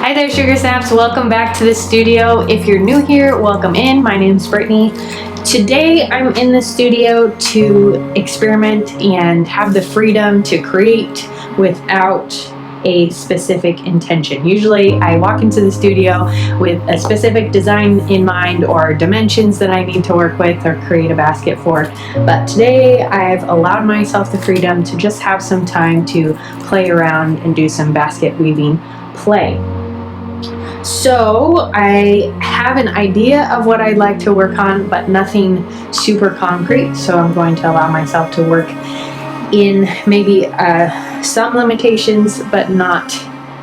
Hi there, Sugar Snaps. Welcome back to the studio. If you're new here, welcome in. My name's Brittany. Today I'm in the studio to experiment and have the freedom to create without a specific intention. Usually I walk into the studio with a specific design in mind or dimensions that I need to work with or create a basket for. But today I've allowed myself the freedom to just have some time to play around and do some basket weaving play. So I have an idea of what I'd like to work on, but nothing super concrete. So I'm going to allow myself to work in maybe some limitations, but not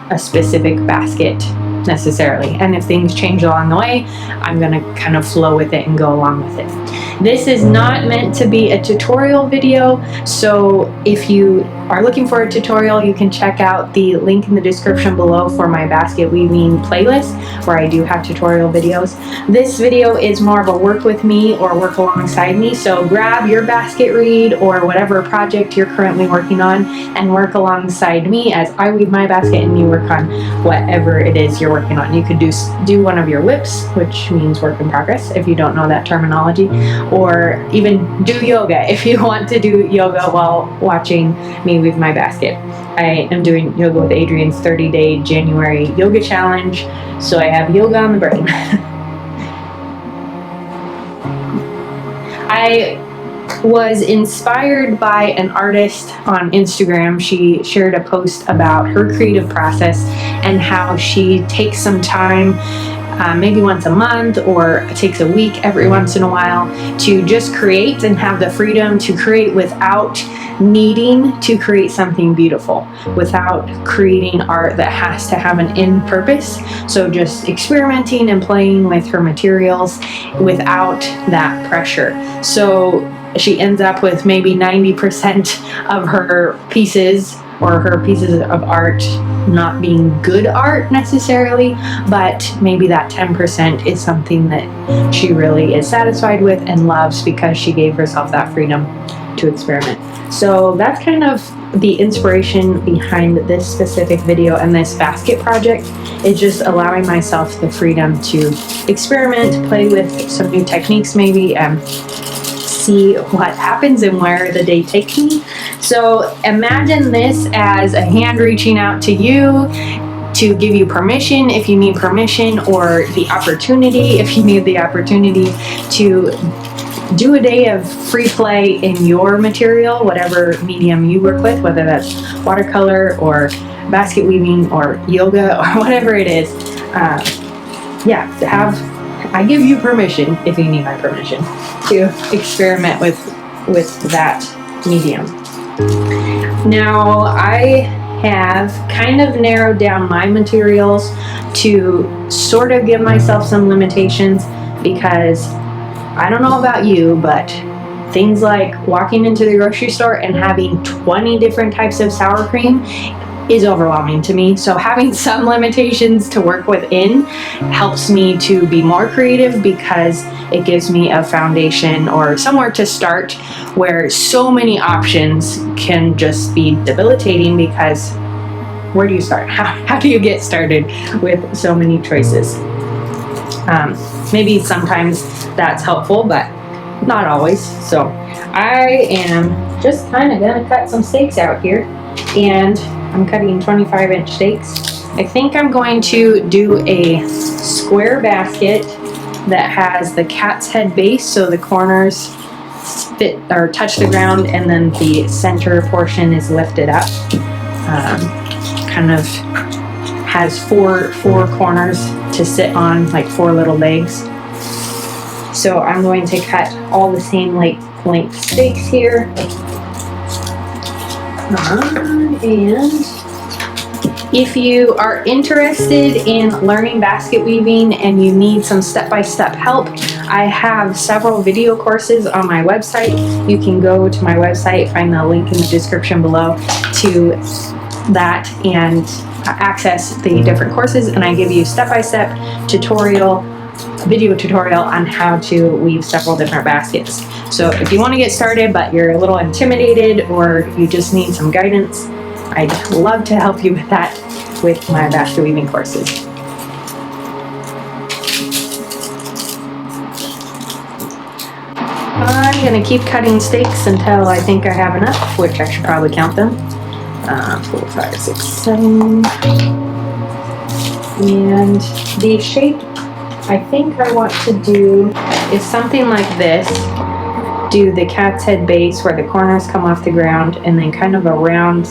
a specific basket necessarily. And if things change along the way, I'm going to kind of flow with it and go along with it. This is not meant to be a tutorial video, so if you are looking for a tutorial, you can check out the link in the description below for my basket weaving playlist, where I do have tutorial videos. This video is more of a work with me or work alongside me, so grab your basket reed or whatever project you're currently working on and work alongside me as I weave my basket and you work on whatever it is you're working on. You could do one of your whips, which means work in progress if you don't know that terminology, or even do yoga if you want to do yoga while watching me weave my basket. I am doing Yoga with Adrian's 30-day January yoga challenge, so I have yoga on the brain. I was inspired by an artist on Instagram. She shared a post about her creative process and how she takes some time, maybe once a month or takes a week every once in a while, to just create and have the freedom to create without needing to create something beautiful, without creating art that has to have an end purpose. So just experimenting and playing with her materials without that pressure. So she ends up with maybe 90% of her pieces or her pieces of art not being good art necessarily, but maybe that 10% is something that she really is satisfied with and loves because she gave herself that freedom to experiment. So that's kind of the inspiration behind this specific video and this basket project, is just allowing myself the freedom to experiment, play with some new techniques maybe, and see what happens and where the day takes me. So imagine this as a hand reaching out to you to give you permission if you need permission, or the opportunity if you need the opportunity to do a day of free play in your material, whatever medium you work with, whether that's watercolor or basket weaving or yoga or whatever it is. I give you permission, if you need my permission, to experiment with that medium. Now, I have kind of narrowed down my materials to sort of give myself some limitations, because I don't know about you, but things like walking into the grocery store and having 20 different types of sour cream is overwhelming to me. So having some limitations to work within helps me to be more creative, because it gives me a foundation or somewhere to start, where so many options can just be debilitating, because where do you start? How do you get started with so many choices? Maybe sometimes that's helpful, but not always. So I am just kind of gonna cut some steaks out here, and I'm cutting 25-inch steaks. I think I'm going to do a square basket that has the cat's head base, so the corners fit or touch the ground, and then the center portion is lifted up. Kind of has four corners to sit on, like four little legs. So I'm going to cut all the same length steaks here. And if you are interested in learning basket weaving and you need some step-by-step help, I have several video courses on my website. You can go to my website, find the link in the description below to that, and access the different courses, and I give you step-by-step video tutorial on how to weave several different baskets. So if you want to get started but you're a little intimidated, or you just need some guidance, I'd love to help you with that with my basket weaving courses. I'm gonna keep cutting steaks until I think I have enough, which I should probably count them. 4, 5, 6, 7. And the shape I think I want to do is something like this. Do the cat's head base where the corners come off the ground, and then kind of a round.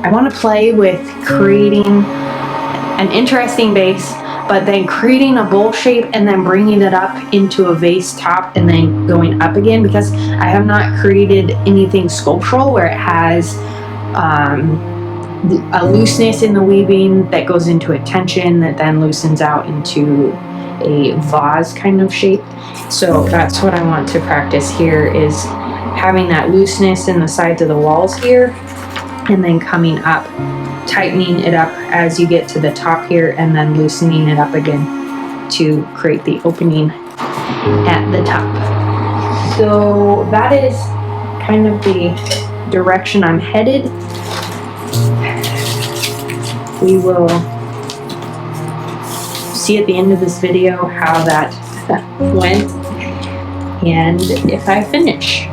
I want to play with creating an interesting base, but then creating a bowl shape and then bringing it up into a vase top and then going up again, because I have not created anything sculptural where it has a looseness in the weaving that goes into a tension that then loosens out into a vase kind of shape. So that's what I want to practice here, is having that looseness in the sides of the walls here, and then coming up, tightening it up as you get to the top here, and then loosening it up again to create the opening at the top. So that is kind of the direction I'm headed. We will see at the end of this video how that went and if I finish.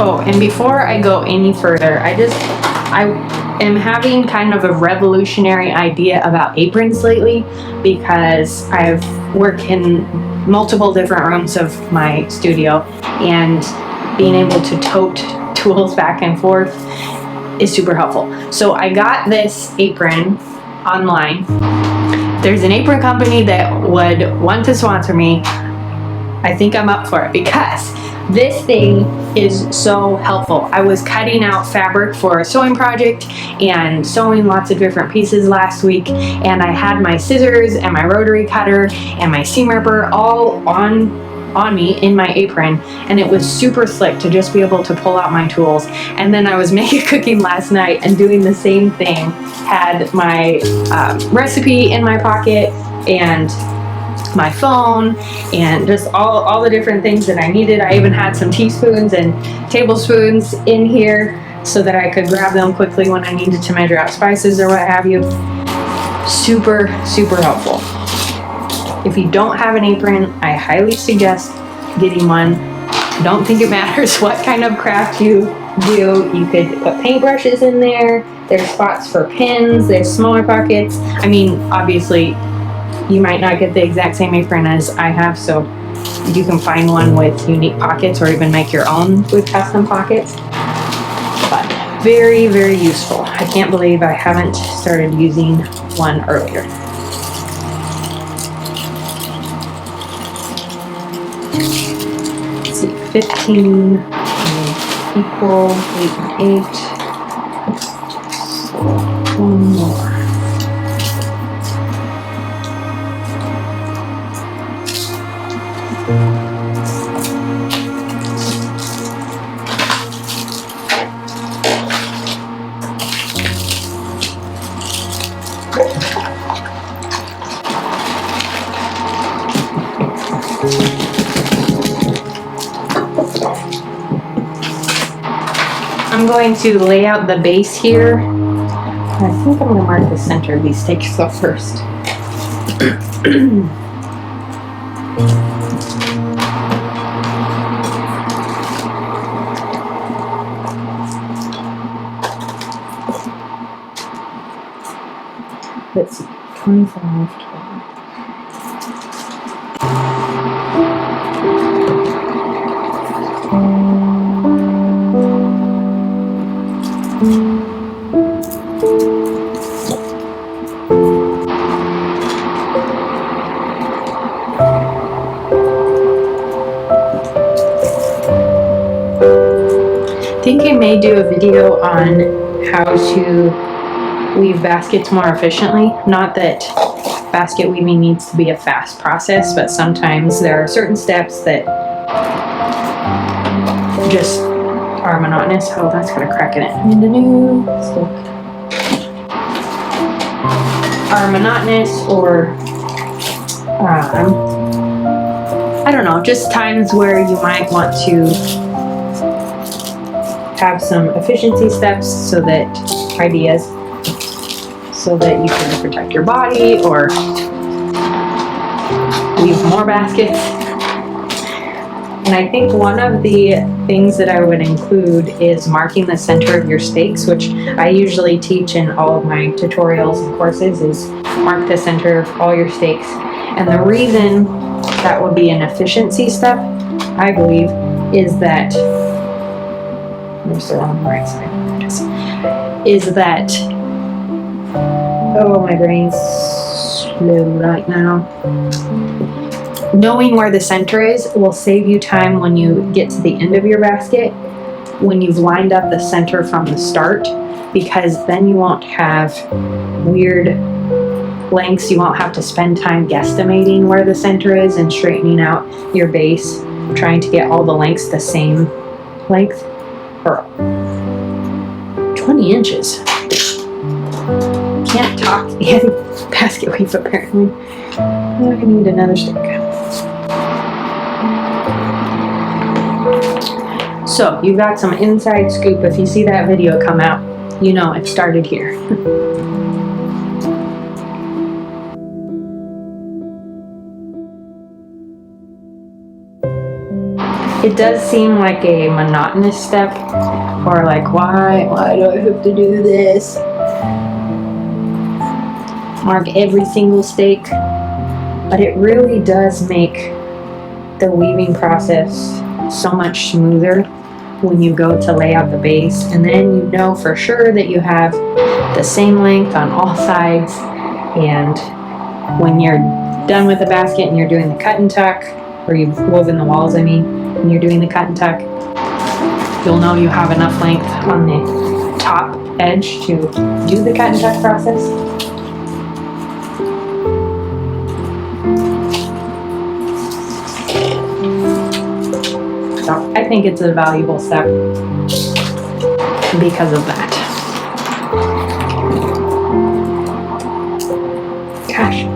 Oh, and before I go any further, I am having kind of a revolutionary idea about aprons lately, because I've worked in multiple different rooms of my studio, and being able to tote tools back and forth is super helpful. So I got this apron online. There's an apron company that would want to sponsor me. I think I'm up for it, because this thing is so helpful. I was cutting out fabric for a sewing project and sewing lots of different pieces last week, and I had my scissors and my rotary cutter and my seam ripper all on me in my apron, and it was super slick to just be able to pull out my tools. And then I was cooking last night and doing the same thing. Had my recipe in my pocket and my phone and just all the different things that I needed. I even had some teaspoons and tablespoons in here so that I could grab them quickly when I needed to measure out spices or what have you. Super, super helpful. If you don't have an apron, I highly suggest getting one. I don't think it matters what kind of craft you do. You could put paintbrushes in there. There's spots for pins. There's smaller pockets. I mean, obviously, you might not get the exact same apron as I have, so you can find one with unique pockets or even make your own with custom pockets. But very, very useful. I can't believe I haven't started using one earlier. Let's see, 15 equal 8 and 8. So one more. I'm going to lay out the base here. I think I'm going to mark the center of these steaks up first. Let's see, 25, 12. do a video on how to weave baskets more efficiently. Not that basket weaving needs to be a fast process, but sometimes there are certain steps that just are monotonous. Oh, that's gonna crack in it. Are monotonous, or I don't know, just times where you might want to have some efficiency steps so that you can protect your body or weave more baskets. And I think one of the things that I would include is marking the center of your stakes, which I usually teach in all of my tutorials and courses, is mark the center of all your stakes. And the reason that would be an efficiency step, I believe, is that, there's the wrong right side, is that, oh, my brain's slow right now. Knowing where the center is will save you time when you get to the end of your basket, when you've lined up the center from the start, because then you won't have weird lengths. You won't have to spend time guesstimating where the center is and straightening out your base, trying to get all the lengths the same length. Or 20 inches. Can't talk and basket weave apparently. I need another stick. So you've got some inside scoop. If you see that video come out, you know it started here. It does seem like a monotonous step, or like, why do I have to do this? Mark every single stake, but it really does make the weaving process so much smoother when you go to lay out the base, and then you know for sure that you have the same length on all sides. And when you're done with the basket and you're doing the cut and tuck, or you've woven the walls, I mean, when you're doing the cut and tuck, you'll know you have enough length on the top edge to do the cut and tuck process. So I think it's a valuable step because of that. Gosh.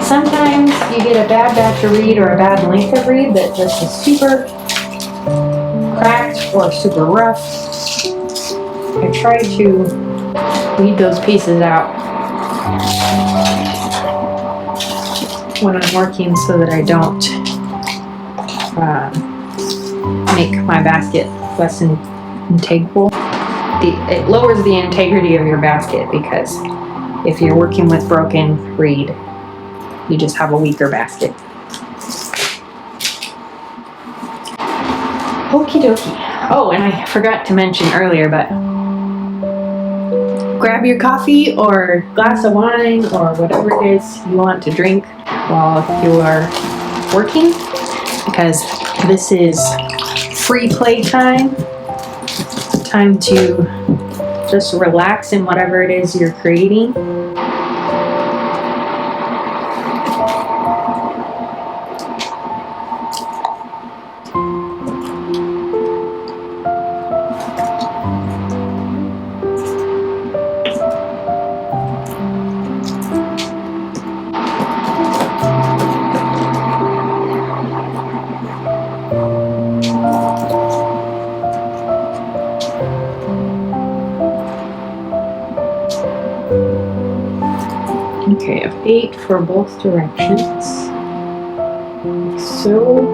Sometimes you get a bad batch of reed or a bad length of reed that just is super cracked or super rough. I try to weed those pieces out when I'm working so that I don't make my basket less integral. It lowers the integrity of your basket, because if you're working with broken reed, you just have a weaker basket. Okie dokie. Oh, and I forgot to mention earlier, but grab your coffee or glass of wine or whatever it is you want to drink while you are working, because this is free play time to just relax in whatever it is you're creating. Okay, I have 8 for both directions. So,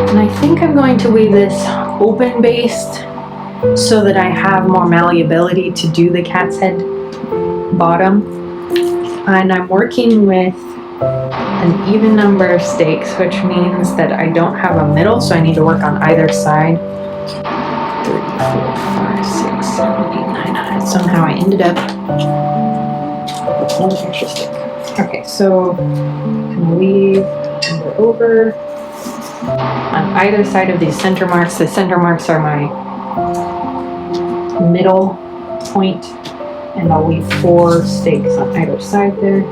and I think I'm going to weave this open-based so that I have more malleability to do the cat's head bottom. And I'm working with an even number of stakes, which means that I don't have a middle, so I need to work on either side. 3, 4, 5, 6, 7, 8, 9. Somehow I ended up with one extra stick. Okay, so I'm gonna weave and go over. on either side of these center marks. The center marks are my middle point, and I'll leave 4 stakes on either side there.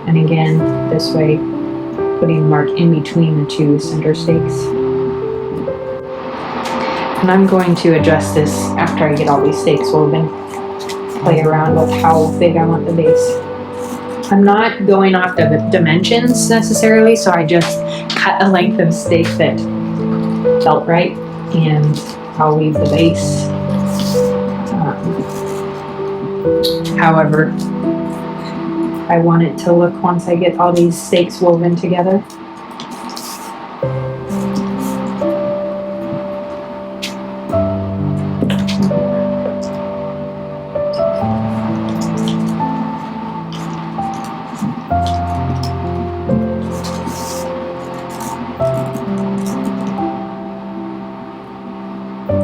And again, this way, putting a mark in between the 2 center stakes. And I'm going to adjust this after I get all these stakes woven. Play around with how big I want the base. I'm not going off the dimensions necessarily, so I just cut a length of stake that felt right, and I'll leave the base however I want it to look once I get all these stakes woven together.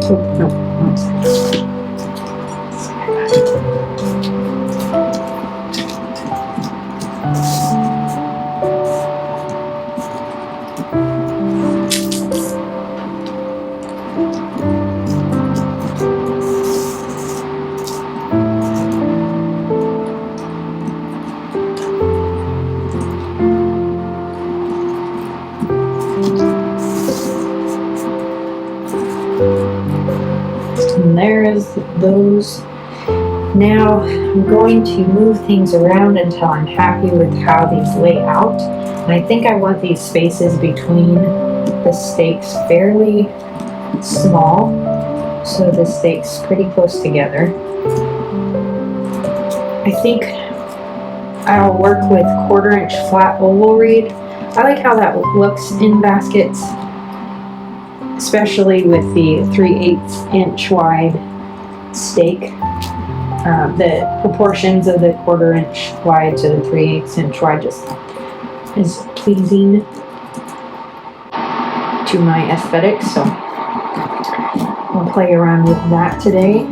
Oh, no, one second. And there's those. Now I'm going to move things around until I'm happy with how these lay out. And I think I want these spaces between the stakes fairly small, so the stakes pretty close together. I think I'll work with 1/4 inch flat oval reed. I like how that looks in baskets, especially with the 3/8 inch wide stake. The proportions of the 1/4 inch wide to the 3/8 inch wide just is pleasing to my aesthetics, so I'll play around with that today.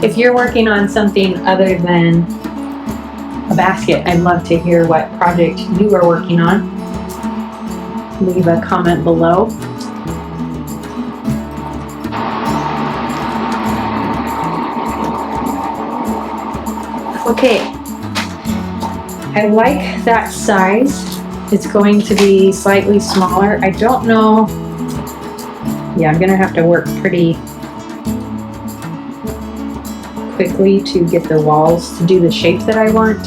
If you're working on something other than a basket, I'd love to hear what project you are working on. Leave a comment below. Okay, I like that size. It's going to be slightly smaller. I don't know. Yeah, I'm gonna have to work pretty quickly to get the walls to do the shape that I want.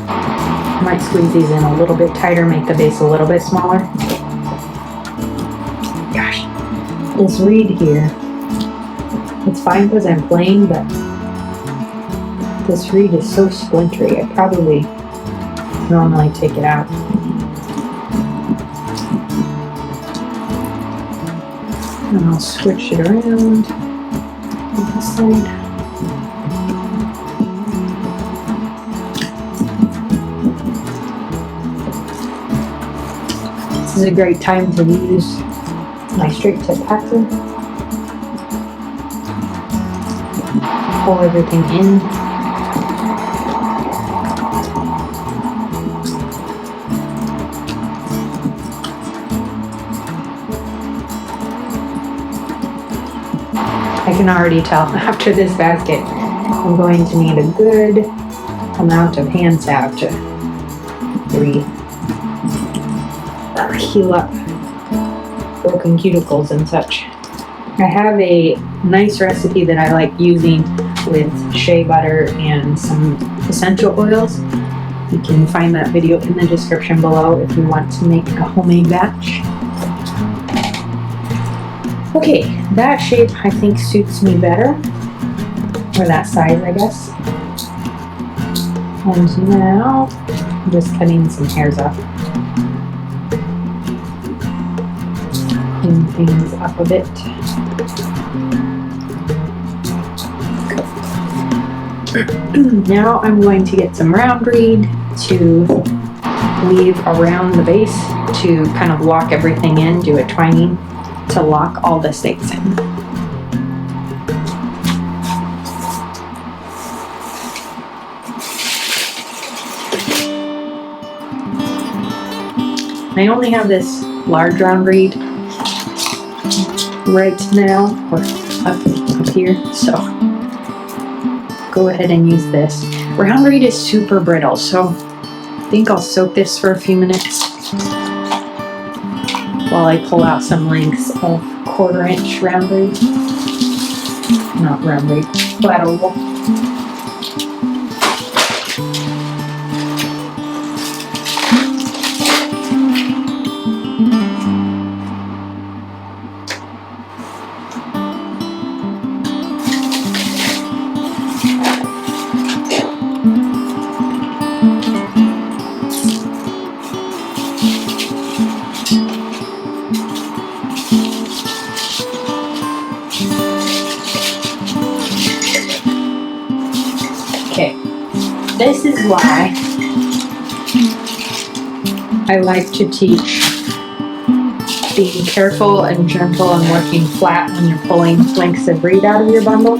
I might squeeze these in a little bit tighter, make the base a little bit smaller. Gosh, this reed here, it's fine because I'm playing, but this reed is so splintery. I probably normally take it out. And I'll switch it around on this side. This is a great time to use my straight tip hacker. Pull everything in. I can already tell after this basket, I'm going to need a good amount of hand salve to heal up broken cuticles and such. I have a nice recipe that I like using with shea butter and some essential oils. You can find that video in the description below if you want to make a homemade batch. Okay, that shape I think suits me better, or that size I guess. And now I'm just cutting some hairs off. Clean things up a bit. Now I'm going to get some round reed to weave around the base to kind of lock everything in, do a twining to lock all the stakes in. I only have this large round reed right now, or up here, so go ahead and use this. Round reed is super brittle, so I think I'll soak this for a few minutes while I pull out some lengths of 1/4 inch round reed. Not round reed, flat oval. This is why I like to teach being careful and gentle and working flat when you're pulling lengths of reed out of your bundle,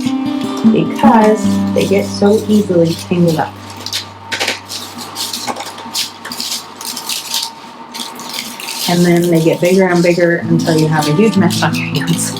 because they get so easily tangled up. And then they get bigger and bigger until you have a huge mess on your hands.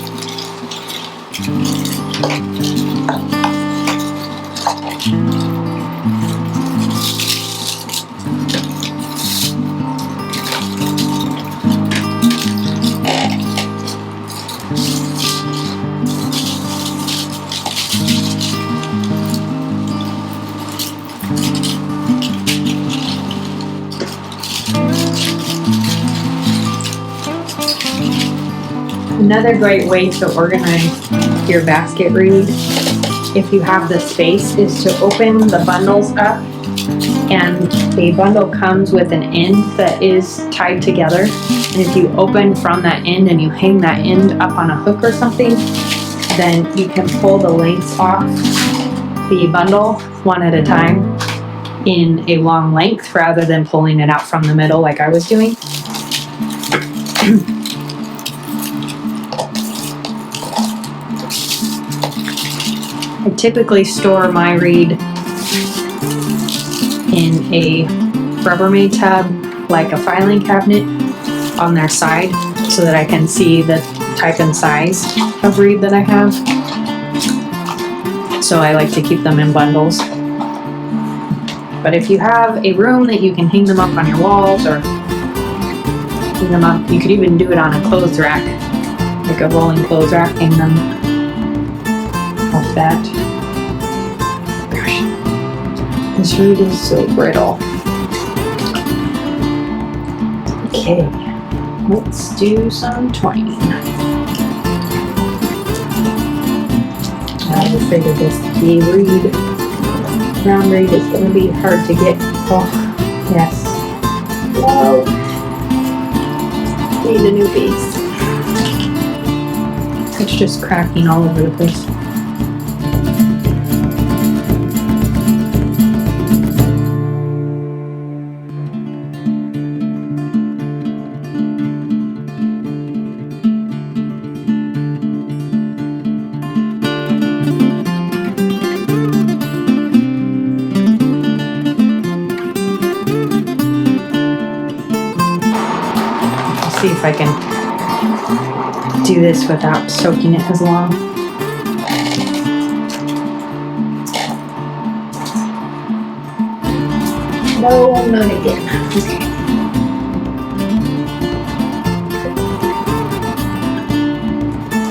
Another great way to organize your basket reed, if you have the space, is to open the bundles up, and the bundle comes with an end that is tied together. And if you open from that end and you hang that end up on a hook or something, then you can pull the lengths off the bundle one at a time in a long length rather than pulling it out from the middle like I was doing. I typically store my reed in a Rubbermaid tub, like a filing cabinet, on their side, so that I can see the type and size of reed that I have. So I like to keep them in bundles. But if you have a room that you can hang them up on your walls, or hang them up, you could even do it on a clothes rack, like a rolling clothes rack, hang them off that. Gosh, this reed is so brittle. Okay, let's do some twining. I figured this key reed, round reed, is going to be hard to get. Oh, yes. Whoa. Need a new base. It's just cracking all over the place. See if I can do this without soaking it as long. No, not again. Okay.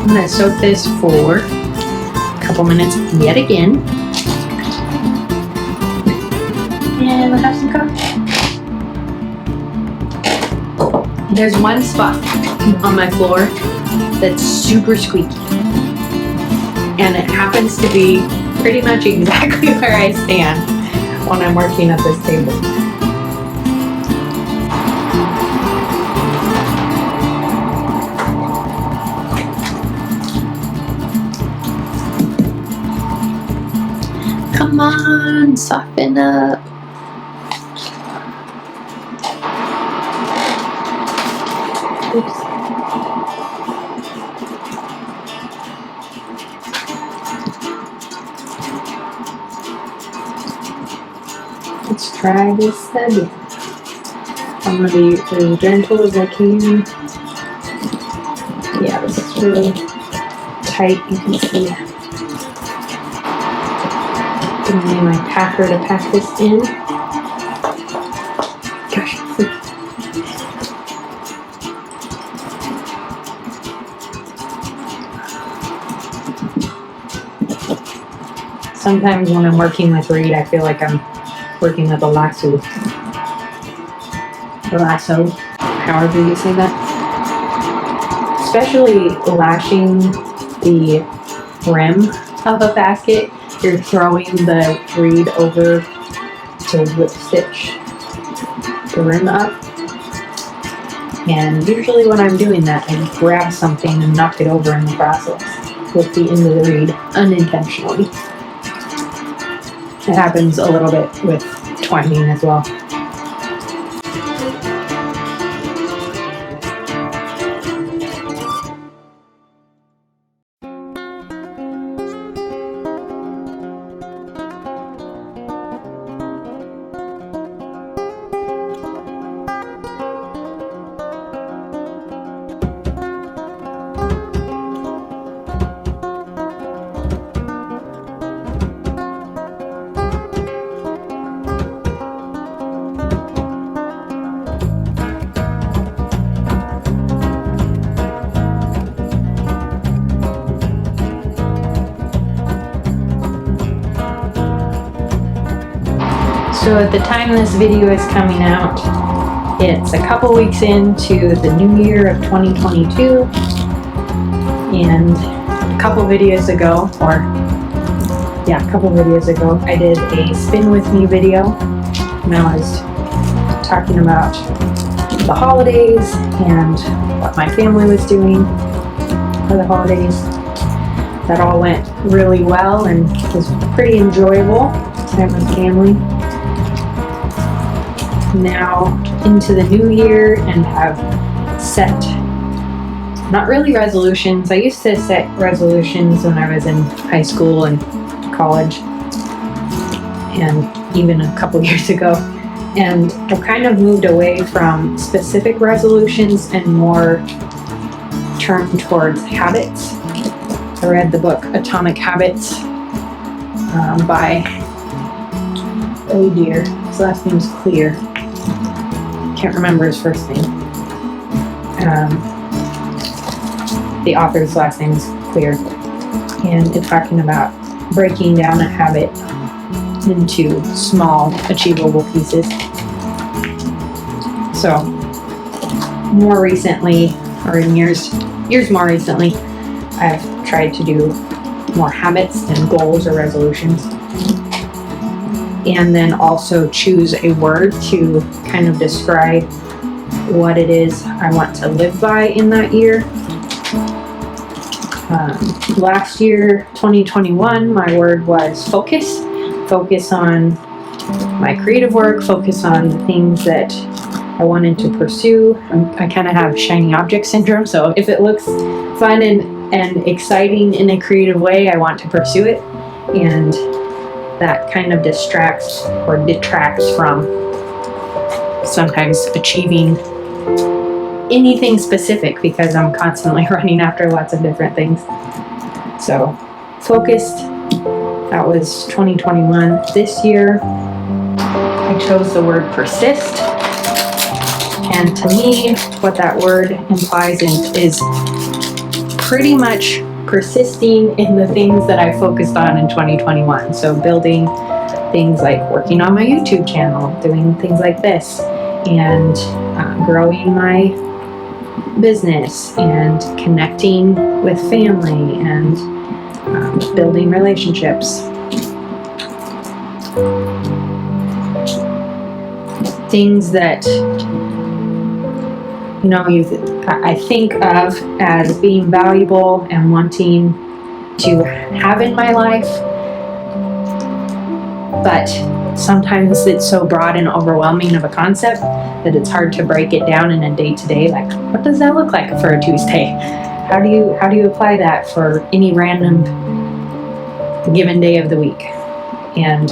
I'm gonna soak this for a couple minutes yet again. And we'll have some coffee. There's one spot on my floor that's super squeaky, and it happens to be pretty much exactly where I stand when I'm working at this table. Come on, soften up. try this again. I'm going to be as gentle as I can. Yeah, this is really tight, you can see. I'm using my packer to pack this in. Gosh. Sometimes when I'm working with reed, I feel like I'm working with a lasso. Lasso, however you say that. Especially lashing the rim of a basket, you're throwing the reed over to whip stitch the rim up. And usually when I'm doing that, I grab something and knock it over in the process with the end of the reed unintentionally. It happens a little bit with twining as well. So at the time this video is coming out, it's a couple weeks into the new year of 2022, and a couple videos ago, I did a spin with me video, and I was talking about the holidays and what my family was doing for the holidays. That all went really well and was pretty enjoyable time with family. Now into the new year and have set, not really resolutions. I used to set resolutions when I was in high school and college and even a couple years ago. And I've kind of moved away from specific resolutions and more turned towards habits. I read the book Atomic Habits by, oh dear, his last name's Clear. Can't remember his first name. The author's last name is Clear, and it's talking about breaking down a habit into small, achievable pieces. So, more recently, or in years more recently, I've tried to do more habits than goals or resolutions. And then also choose a word to kind of describe what it is I want to live by in that year. Last year, 2021, my word was focus. Focus on my creative work, focus on the things that I wanted to pursue. I kind of have shiny object syndrome, so if it looks fun and exciting in a creative way, I want to pursue it. And that kind of distracts or detracts from sometimes achieving anything specific because I'm constantly running after lots of different things. So, focused, that was 2021. This year, I chose the word persist. And to me, what that word implies is pretty much persisting in the things that I focused on in 2021. So building things like working on my YouTube channel, doing things like this, and growing my business, and connecting with family, and building relationships. Things that I think of as being valuable and wanting to have in my life, but sometimes it's so broad and overwhelming of a concept that it's hard to break it down in a day-to-day. Like, what does that look like for a Tuesday? How do you apply that for any random given day of the week? And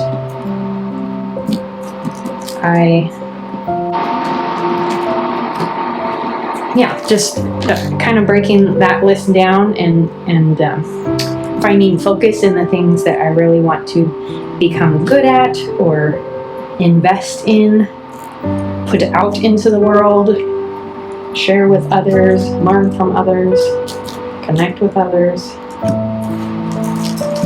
just kind of breaking that list down and finding focus in the things that I really want to become good at or invest in, put out into the world, share with others, learn from others, connect with others.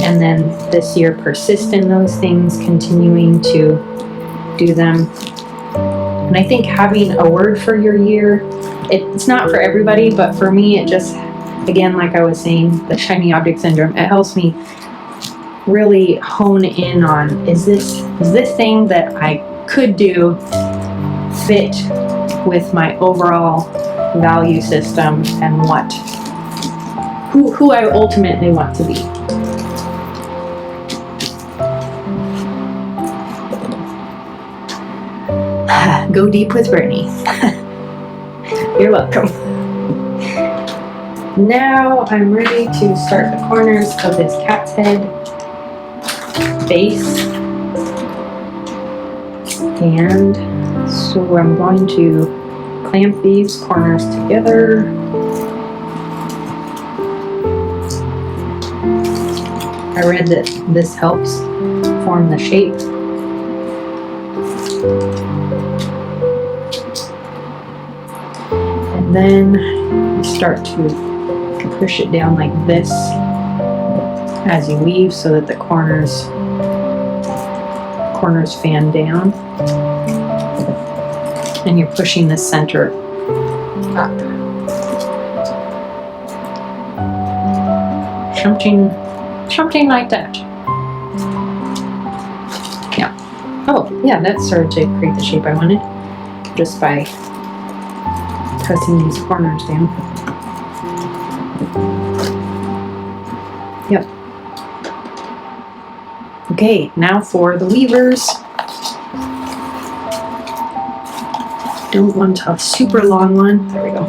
And then this year, persist in those things, continuing to do them. And I think having a word for your year, it's not for everybody, but for me, it just, again, like I was saying, the shiny object syndrome, it helps me really hone in on, is this thing that I could do fit with my overall value system and who I ultimately want to be. Go deep with Brittany. You're welcome. Now I'm ready to start the corners of this cat's head base. And so I'm going to clamp these corners together. I read that this helps form the shape. And then you start to push it down like this as you weave so that the corners fan down. And you're pushing the center up. Something like that. Yeah. Oh, yeah, that started to create the shape I wanted just by pressing these corners down. Yep. Okay, now for the weavers. Don't want a super long one. There we go.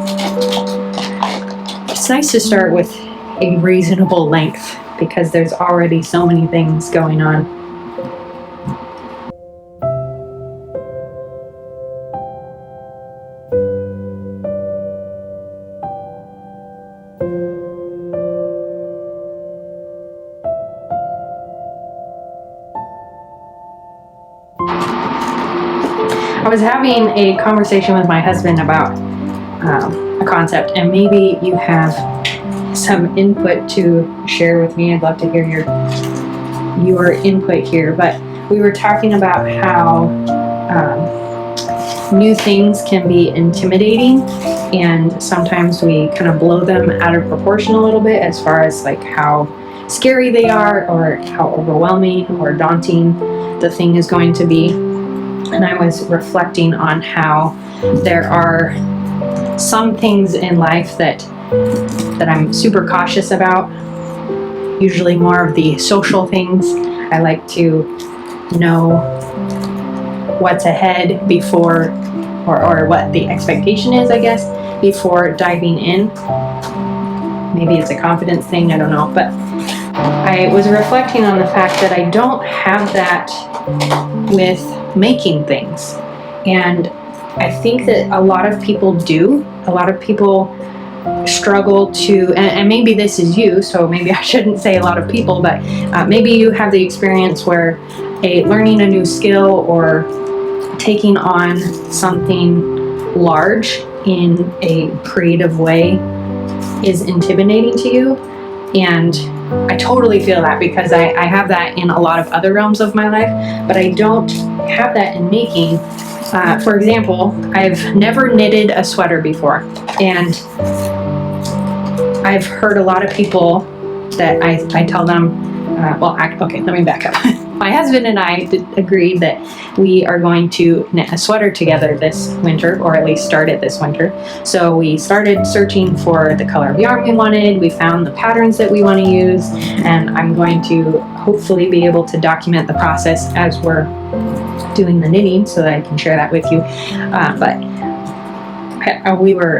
It's nice to start with a reasonable length because there's already so many things going on. I was having a conversation with my husband about a concept, and maybe you have some input to share with me. I'd love to hear your input here. But we were talking about how new things can be intimidating, and sometimes we kind of blow them out of proportion a little bit as far as like how scary they are or how overwhelming or daunting the thing is going to be. And I was reflecting on how there are some things in life that I'm super cautious about, usually more of the social things. I like to know what's ahead before, or what the expectation is, I guess, before diving in. Maybe it's a confidence thing, I don't know. But I was reflecting on the fact that I don't have that with making things. And I think that a lot of people do. A lot of people struggle to, and maybe this is you, so maybe I shouldn't say a lot of people, but maybe you have the experience where learning a new skill or taking on something large in a creative way is intimidating to you. And I totally feel that because I have that in a lot of other realms of my life, but I don't have that in making. For example, I've never knitted a sweater before, and I've heard a lot of people that I tell them, okay, let me back up. My husband and I agreed that we are going to knit a sweater together this winter, or at least start it this winter. So we started searching for the color of yarn we wanted. We found the patterns that we want to use, and I'm going to hopefully be able to document the process as we're doing the knitting so that I can share that with you.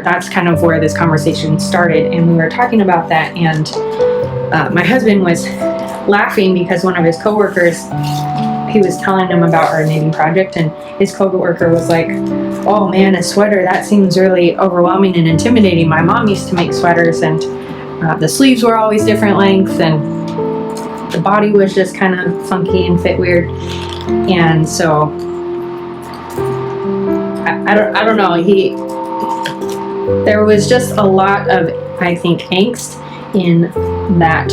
That's kind of where this conversation started, and we were talking about that, and my husband was laughing because one of his coworkers, he was telling him about our knitting project, and his coworker was like, "Oh man, a sweater, that seems really overwhelming and intimidating. My mom used to make sweaters, and the sleeves were always different lengths, and the body was just kind of funky and fit weird." And so I don't know, there was just a lot of, I think, angst in that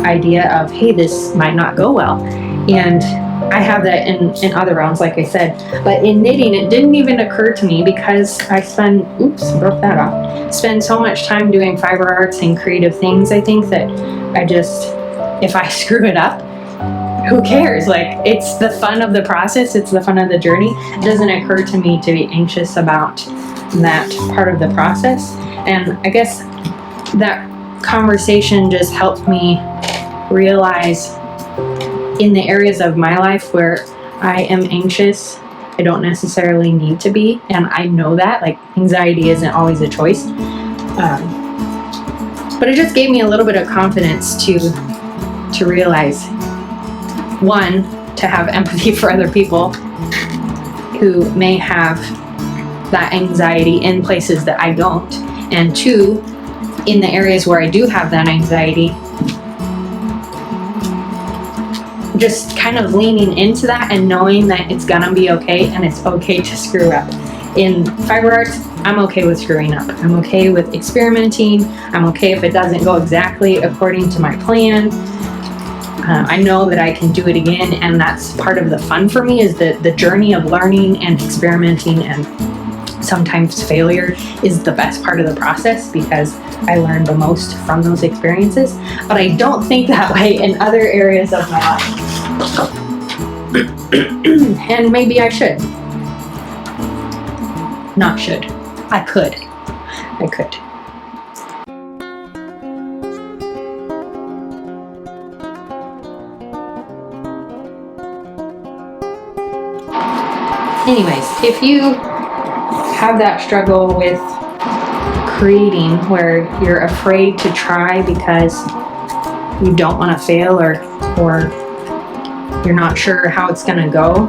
idea of, hey, this might not go well. And I have that in other realms, like I said, but in knitting, it didn't even occur to me because I spend so much time doing fiber arts and creative things. I think that if I screw it up, who cares? Like, it's the fun of the process. It's the fun of the journey. It doesn't occur to me to be anxious about that part of the process. And I guess that conversation just helped me realize in the areas of my life where I am anxious, I don't necessarily need to be. And I know that, like, anxiety isn't always a choice. But it just gave me a little bit of confidence to realize, one, to have empathy for other people who may have that anxiety in places that I don't. And two, in the areas where I do have that anxiety, just kind of leaning into that and knowing that it's gonna be okay and it's okay to screw up. In fiber arts, I'm okay with screwing up. I'm okay with experimenting. I'm okay if it doesn't go exactly according to my plan. I know that I can do it again, and that's part of the fun for me, is the journey of learning and experimenting, and sometimes failure is the best part of the process because I learn the most from those experiences. But I don't think that way in other areas of my life. And maybe I should. Not should. I could. Anyways, if you have that struggle with creating where you're afraid to try because you don't want to fail, or you're not sure how it's going to go,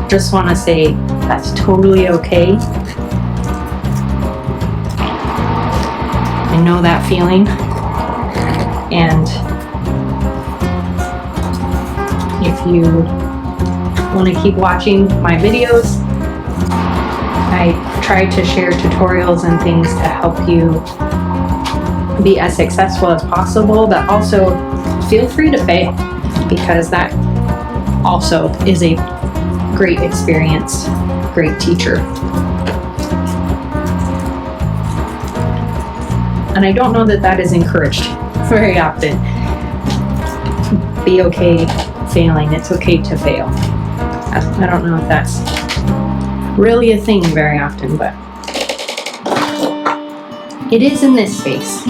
just want to say that's totally okay. I know that feeling. And if you want to keep watching my videos, I try to share tutorials and things to help you be as successful as possible, but also feel free to fail, because that also is a great experience, great teacher. And I don't know that is encouraged very often. Be okay failing. It's okay to fail. I don't know if that's really a thing very often, but it is in this space.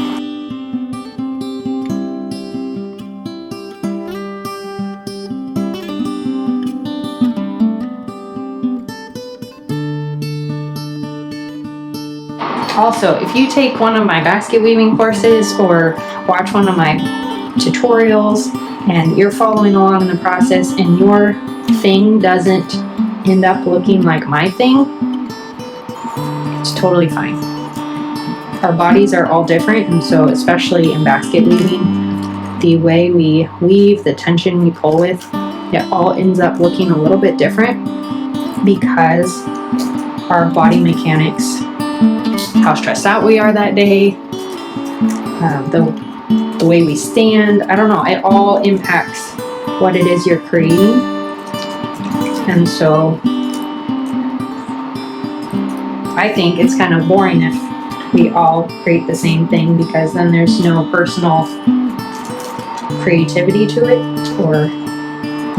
Also, if you take one of my basket weaving courses or watch one of my tutorials and you're following along in the process and your thing doesn't end up looking like my thing, it's totally fine. Our bodies are all different, and so especially in basket weaving, the way we weave, the tension we pull with, it all ends up looking a little bit different because our body mechanics, how stressed out we are that day, the way we stand, I don't know, it all impacts what it is you're creating. And so I think it's kind of boring if we all create the same thing, because then there's no personal creativity to it or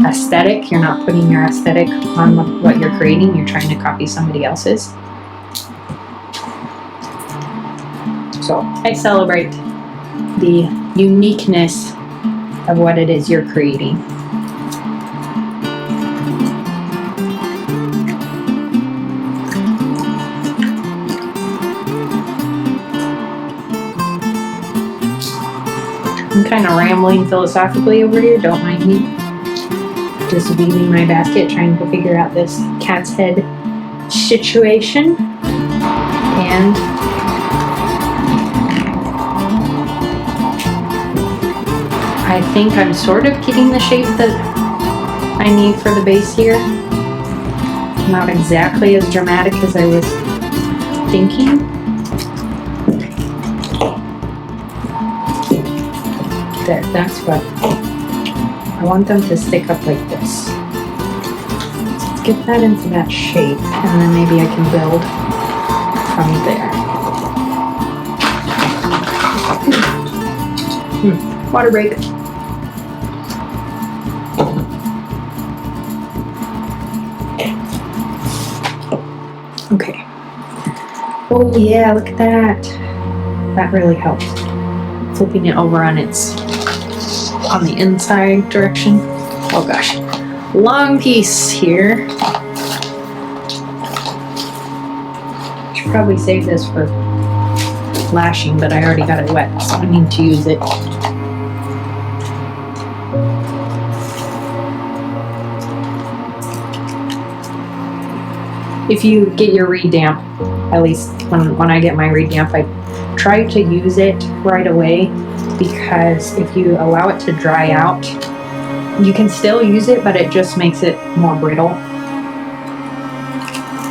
aesthetic. You're not putting your aesthetic on what you're creating. You're trying to copy somebody else's. So I celebrate the uniqueness of what it is you're creating. I'm kind of rambling philosophically over here, don't mind me. Just weaving my basket, trying to figure out this cat's head situation. And I think I'm sort of getting the shape that I need for the base here. Not exactly as dramatic as I was thinking. There, that's what I want them to stick up like this. Let's get that into that shape, and then maybe I can build from there. Water break. Okay. Oh yeah, look at that. That really helps. Flipping it over on the inside direction. Oh gosh. Long piece here. Should probably save this for lashing, but I already got it wet, so I need to use it. If you get your reed damp, at least when I get my reed damp, I try to use it right away, because if you allow it to dry out, you can still use it, but it just makes it more brittle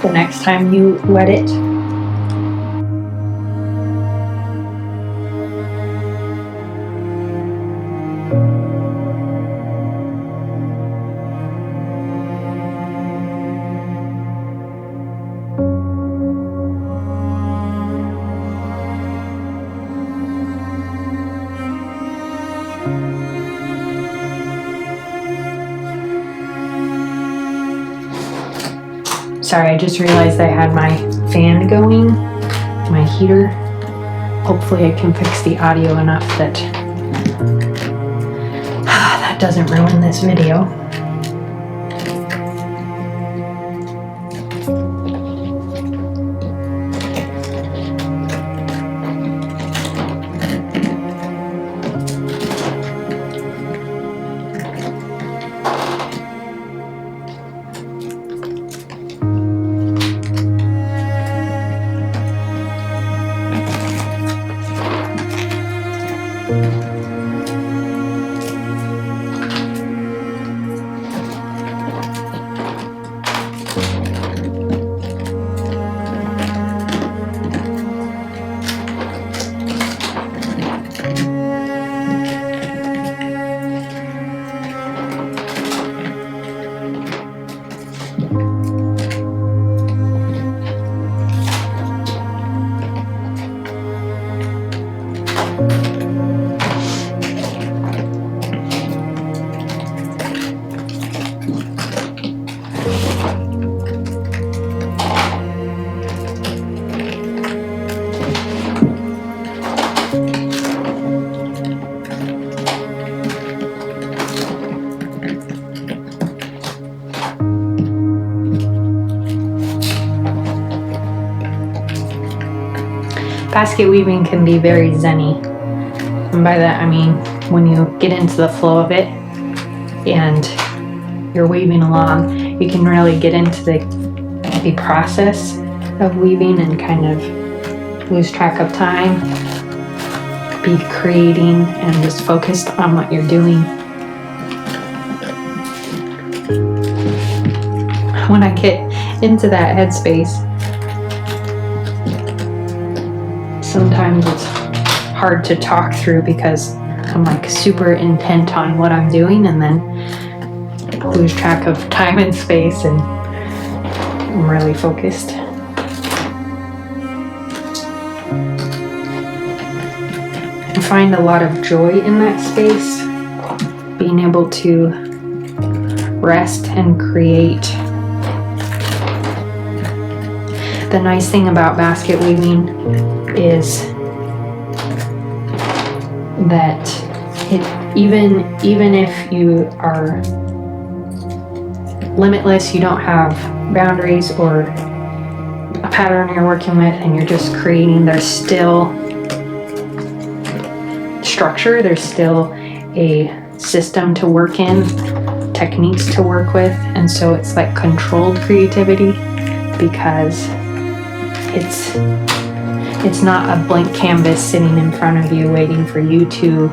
the next time you wet it. Sorry, I just realized I had my fan going, my heater. Hopefully I can fix the audio enough that that doesn't ruin this video. Basket weaving can be very zenny, and by that I mean when you get into the flow of it and you're weaving along, you can really get into the process of weaving and kind of lose track of time, be creating and just focused on what you're doing. When I get into that headspace, sometimes it's hard to talk through because I'm like super intent on what I'm doing, and then lose track of time and space, and I'm really focused. I find a lot of joy in that space, being able to rest and create. The nice thing about basket weaving is that even if you are limitless, you don't have boundaries or a pattern you're working with and you're just creating, there's still structure. There's still a system to work in, techniques to work with, and so it's like controlled creativity because it's not a blank canvas sitting in front of you waiting for you to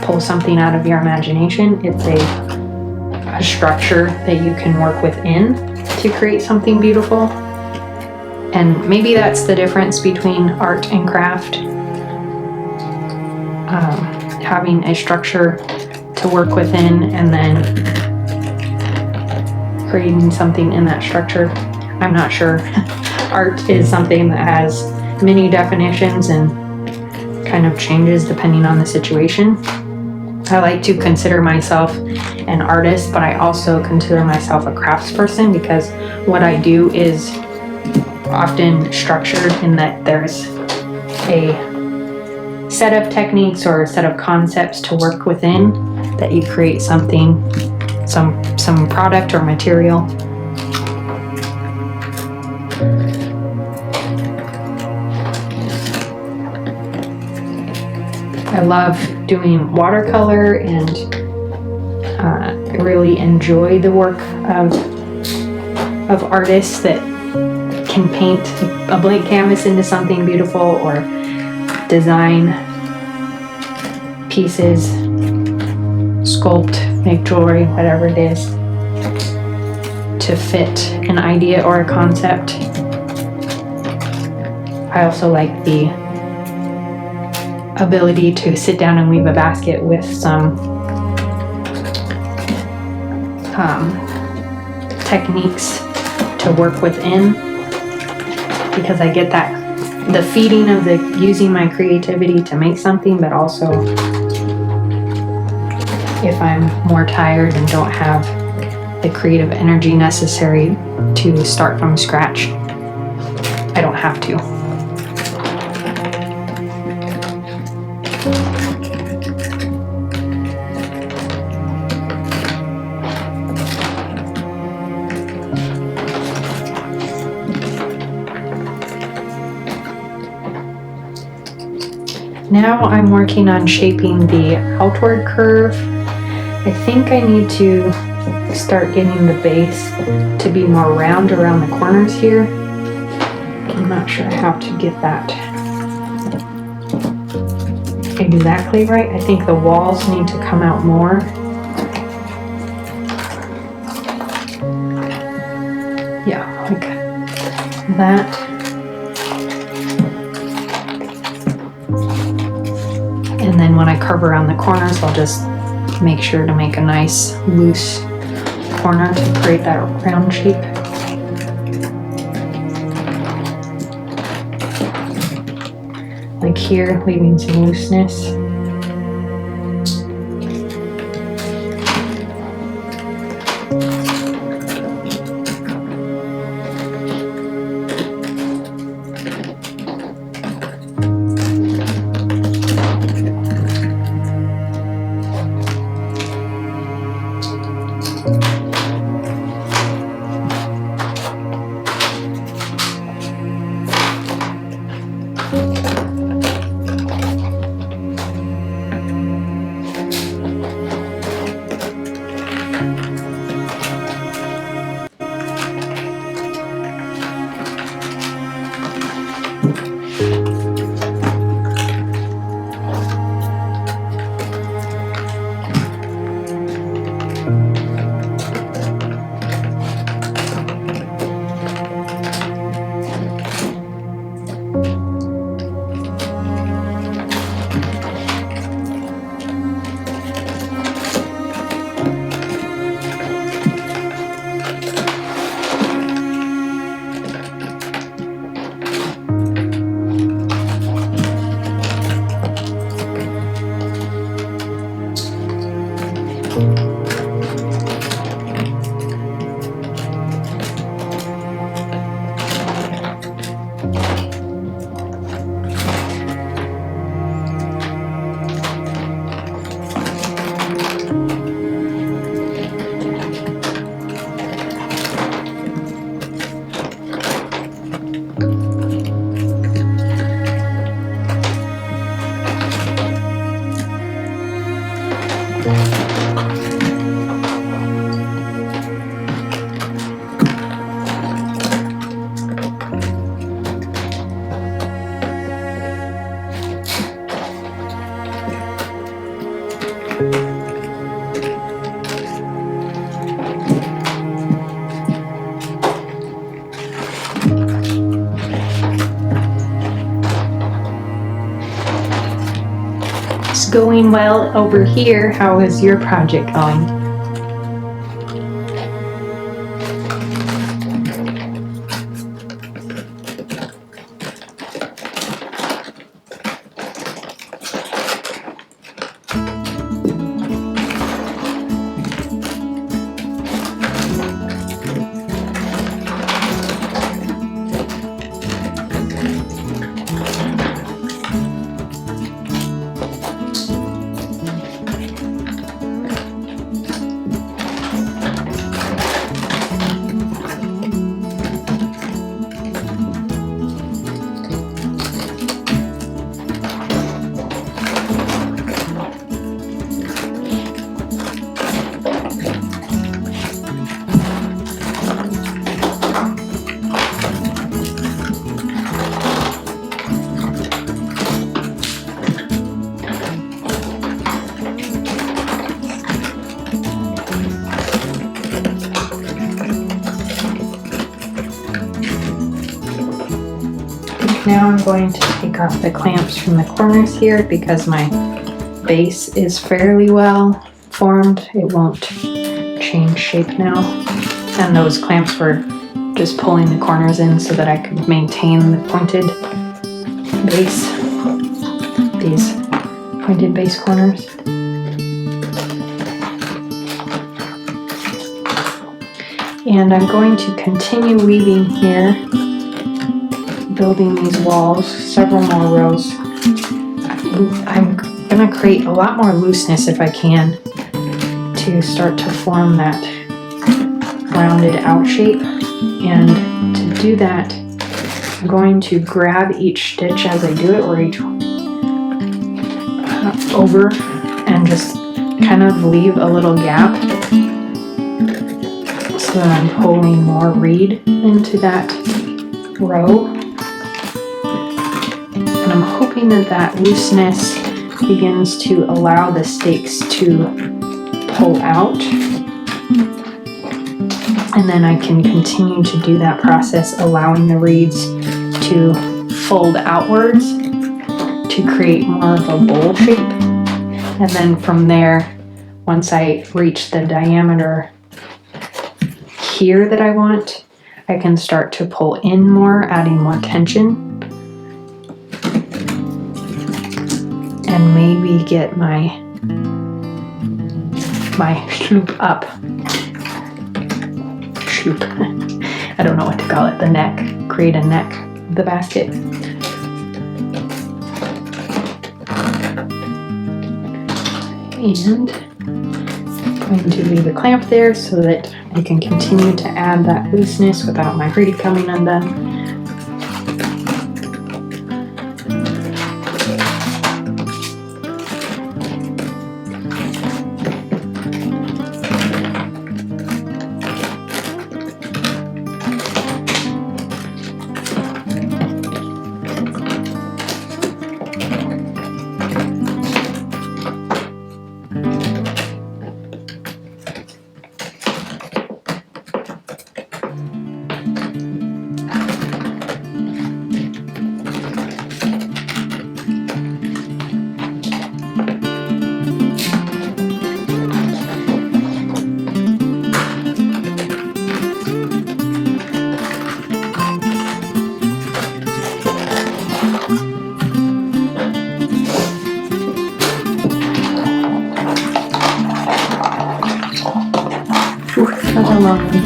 pull something out of your imagination. It's a structure that you can work within to create something beautiful. And maybe that's the difference between art and craft. Having a structure to work within and then creating something in that structure. I'm not sure. Art is something that has many definitions and kind of changes depending on the situation. I like to consider myself an artist, but I also consider myself a craftsperson because what I do is often structured in that there's a set of techniques or a set of concepts to work within that you create something, some product or material. I love doing watercolor and really enjoy the work of artists that can paint a blank canvas into something beautiful or design pieces, sculpt, make jewelry, whatever it is, to fit an idea or a concept. I also like the ability to sit down and weave a basket with some techniques to work within, because I get that the feeding of the using my creativity to make something, but also if I'm more tired and don't have the creative energy necessary to start from scratch, I don't have to. Now I'm working on shaping the outward curve. I think I need to start getting the base to be more round around the corners here. I'm not sure how to get that exactly right. I think the walls need to come out more. Yeah, like that. And then when I curve around the corners, I'll just make sure to make a nice loose corner to create that round shape. Like here, leaving some looseness. It's going well over here. How is your project going? Now I'm going to take off the clamps from the corners here because my base is fairly well formed. It won't change shape now. And those clamps were just pulling the corners in so that I could maintain the pointed base, these pointed base corners. And I'm going to continue weaving here, building these walls, several more rows. I'm gonna create a lot more looseness if I can to start to form that rounded out shape. And to do that, I'm going to grab each stitch as I do it, or each over, and just kind of leave a little gap so that I'm pulling more reed into that row. And I'm hoping that that looseness begins to allow the stakes to pull out. And then I can continue to do that process, allowing the reeds to fold outwards to create more of a bowl shape. And then from there, once I reach the diameter here that I want, I can start to pull in more, adding more tension. And maybe get my sloop up. Sloop. I don't know what to call it. The neck. Create a neck of the basket. And I'm going to leave a clamp there so that I can continue to add that looseness without my reed coming undone. Another long one.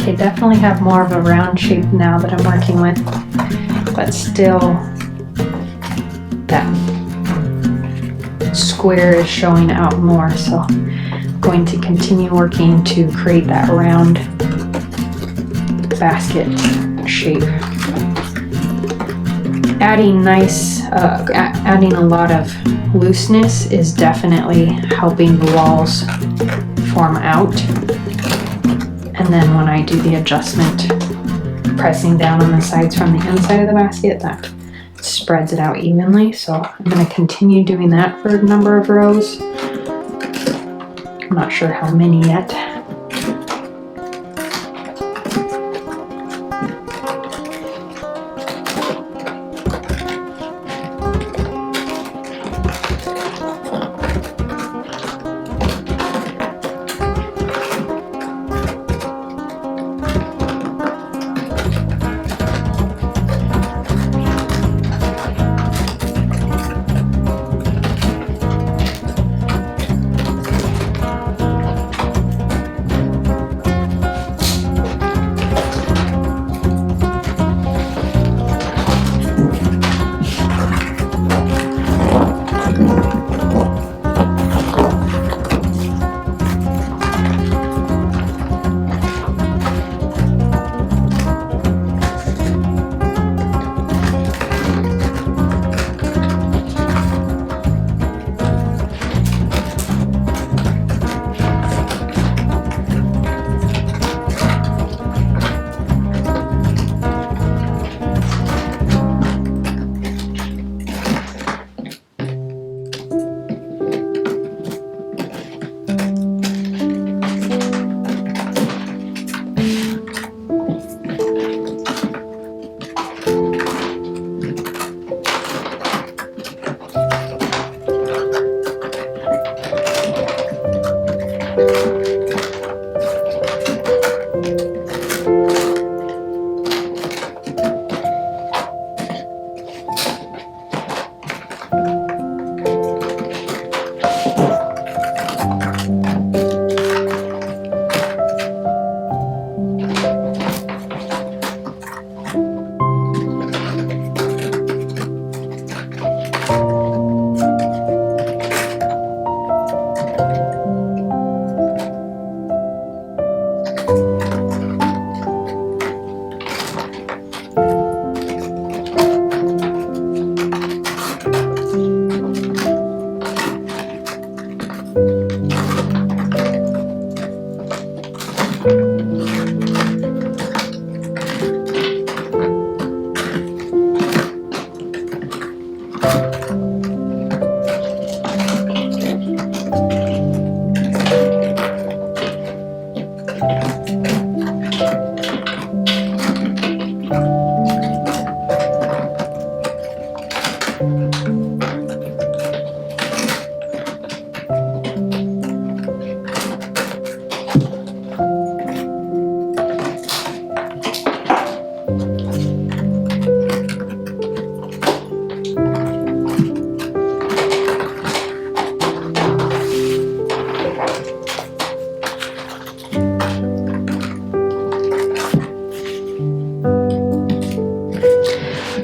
Okay, definitely have more of a round shape now that I'm working with, but still that square is showing out more, so I'm going to continue working to create that round basket shape. Adding adding a lot of looseness is definitely helping the walls form out. And then when I do the adjustment, pressing down on the sides from the inside of the basket, that spreads it out evenly. So I'm going to continue doing that for a number of rows. I'm not sure how many yet.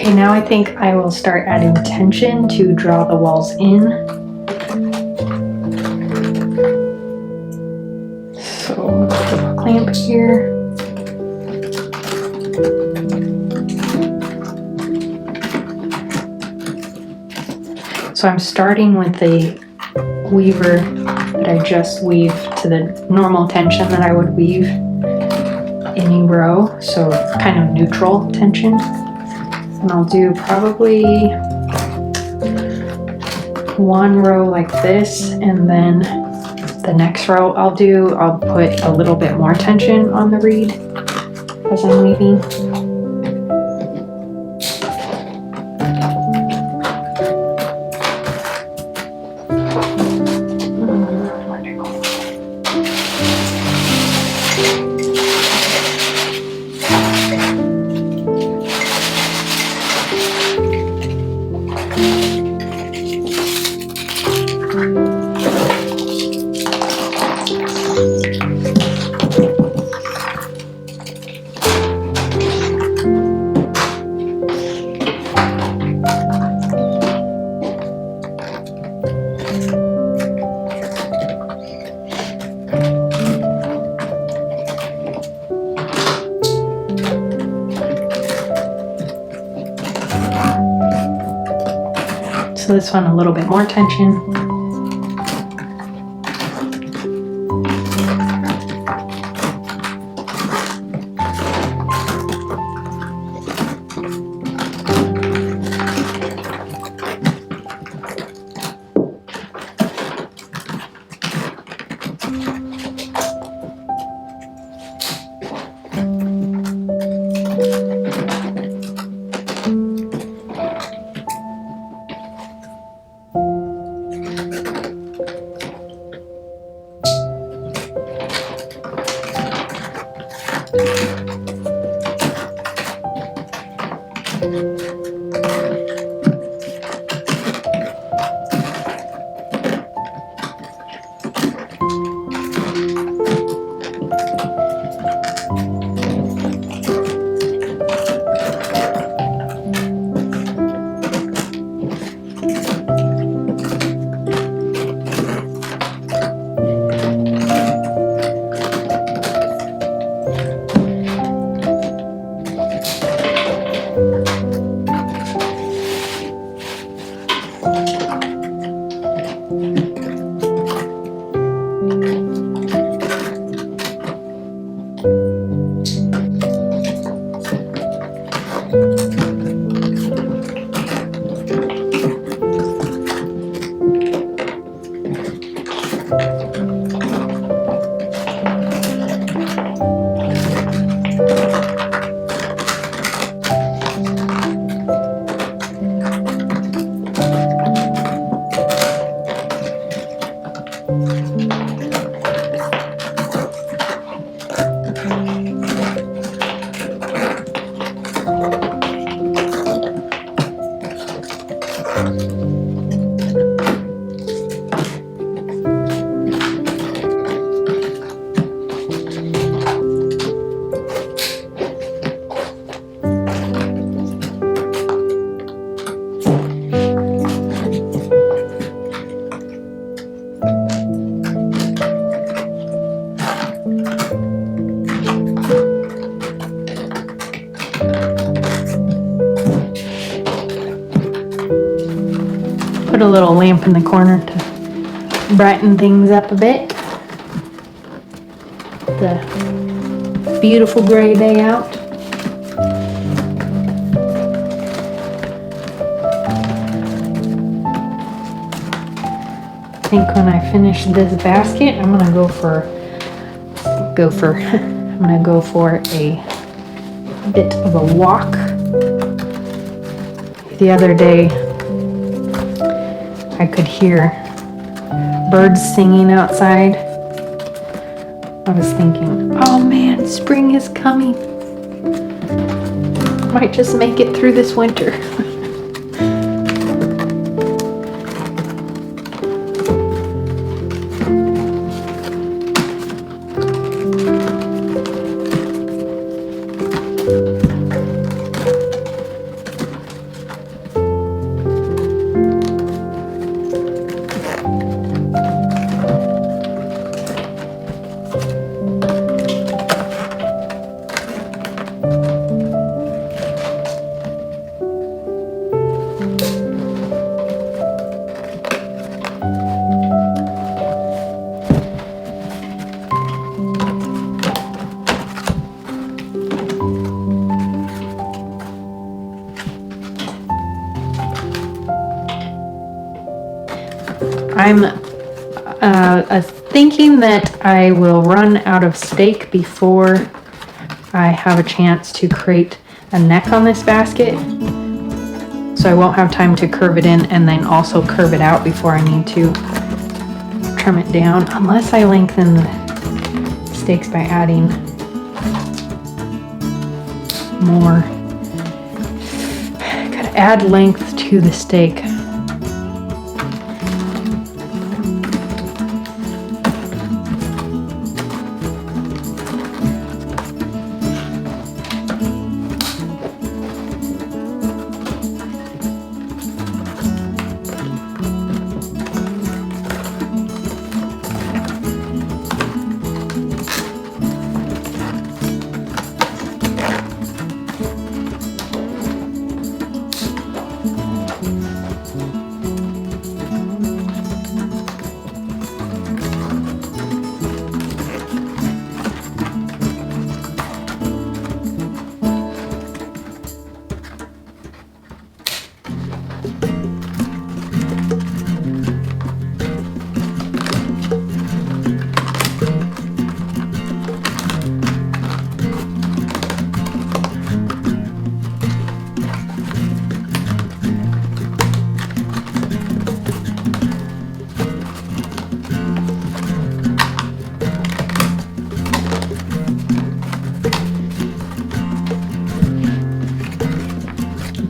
Okay, now I think I will start adding tension to draw the walls in. So I'm gonna put a clamp here. So I'm starting with the weaver that I just weave to the normal tension that I would weave any row, so kind of neutral tension. And I'll do probably one row like this, and then the next row I'll put a little bit more tension on the reed as I'm weaving. So this one a little bit more tension. Put a little lamp in the corner to brighten things up a bit. The beautiful gray day out. I think when I finish this basket, I'm gonna go for I'm gonna go for a bit of a walk. The other day, I could hear birds singing outside. I was thinking, oh man, spring is coming. Might just make it through this winter. I'm thinking that I will run out of steak before I have a chance to create a neck on this basket. So I won't have time to curve it in and then also curve it out before I need to trim it down, unless I lengthen the steaks by adding more. Gotta add length to the steak.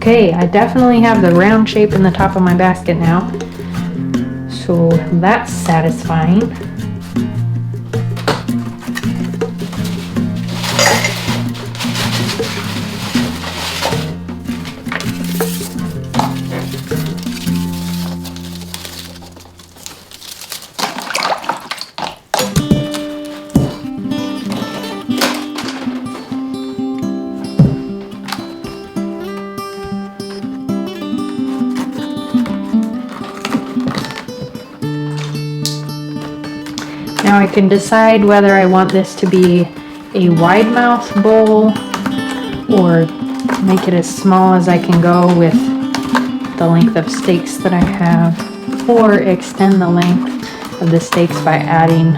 Okay, I definitely have the round shape in the top of my basket now, so that's satisfying. Now I can decide whether I want this to be a wide mouth bowl or make it as small as I can go with the length of steaks that I have, or extend the length of the steaks by adding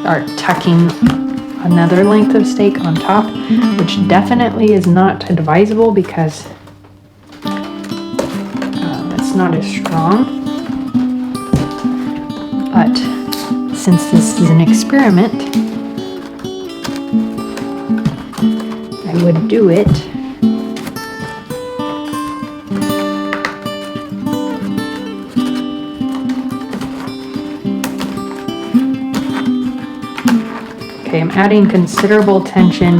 or tucking another length of steak on top, which definitely is not advisable because it's not as strong. But since this is an experiment, I would do it. Okay, I'm adding considerable tension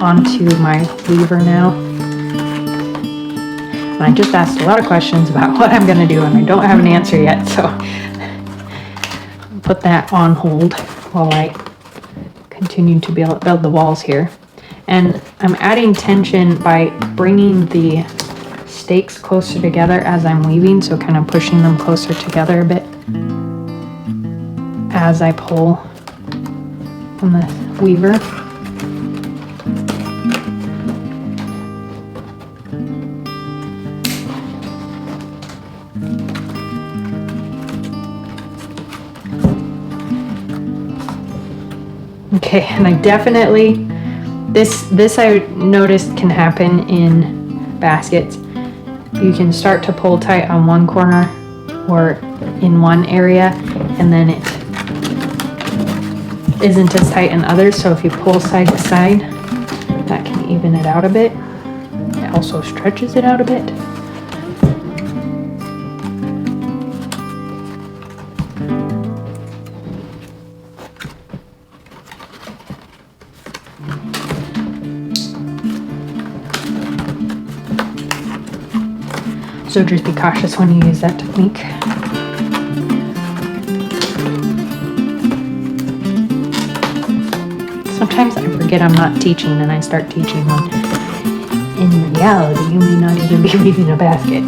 onto my weaver now. And I just asked a lot of questions about what I'm going to do, and I don't have an answer yet, so put that on hold while I continue to build the walls here. And I'm adding tension by bringing the stakes closer together as I'm weaving, so kind of pushing them closer together a bit as I pull on the weaver. Okay, and I definitely, this I noticed can happen in baskets. You can start to pull tight on one corner or in one area, and then it isn't as tight in others. So if you pull side to side, that can even it out a bit. It also stretches it out a bit. So just be cautious when you use that technique. Sometimes I forget I'm not teaching and I start teaching when in reality you may not even be weaving a basket.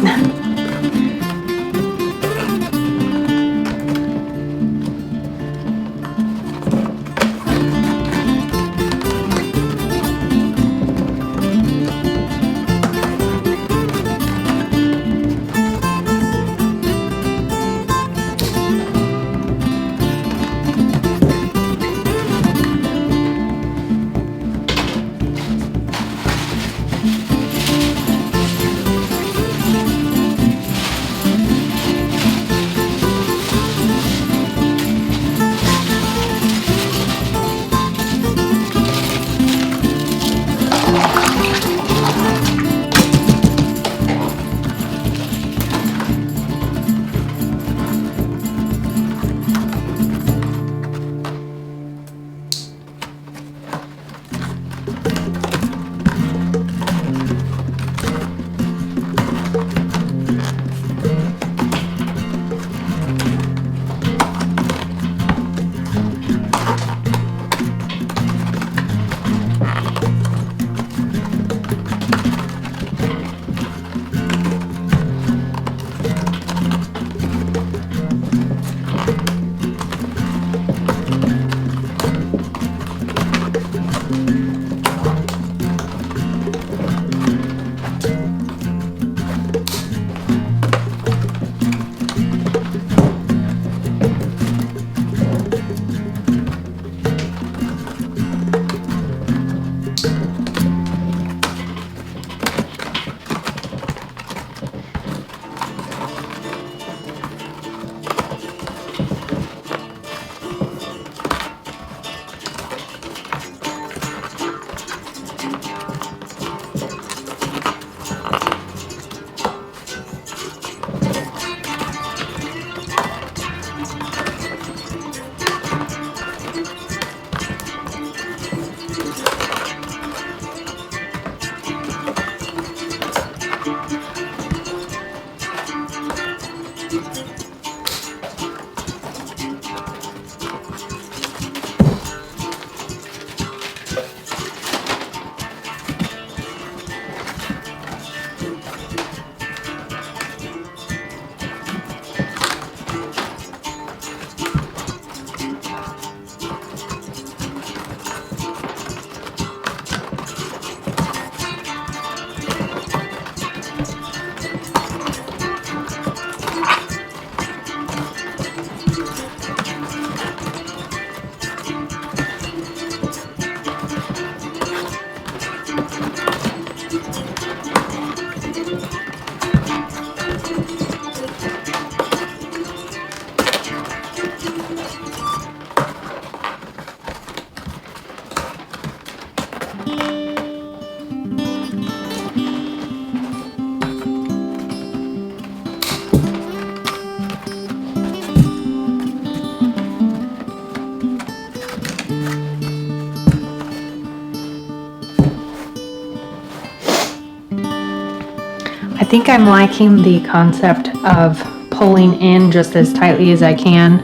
I think I'm liking the concept of pulling in just as tightly as I can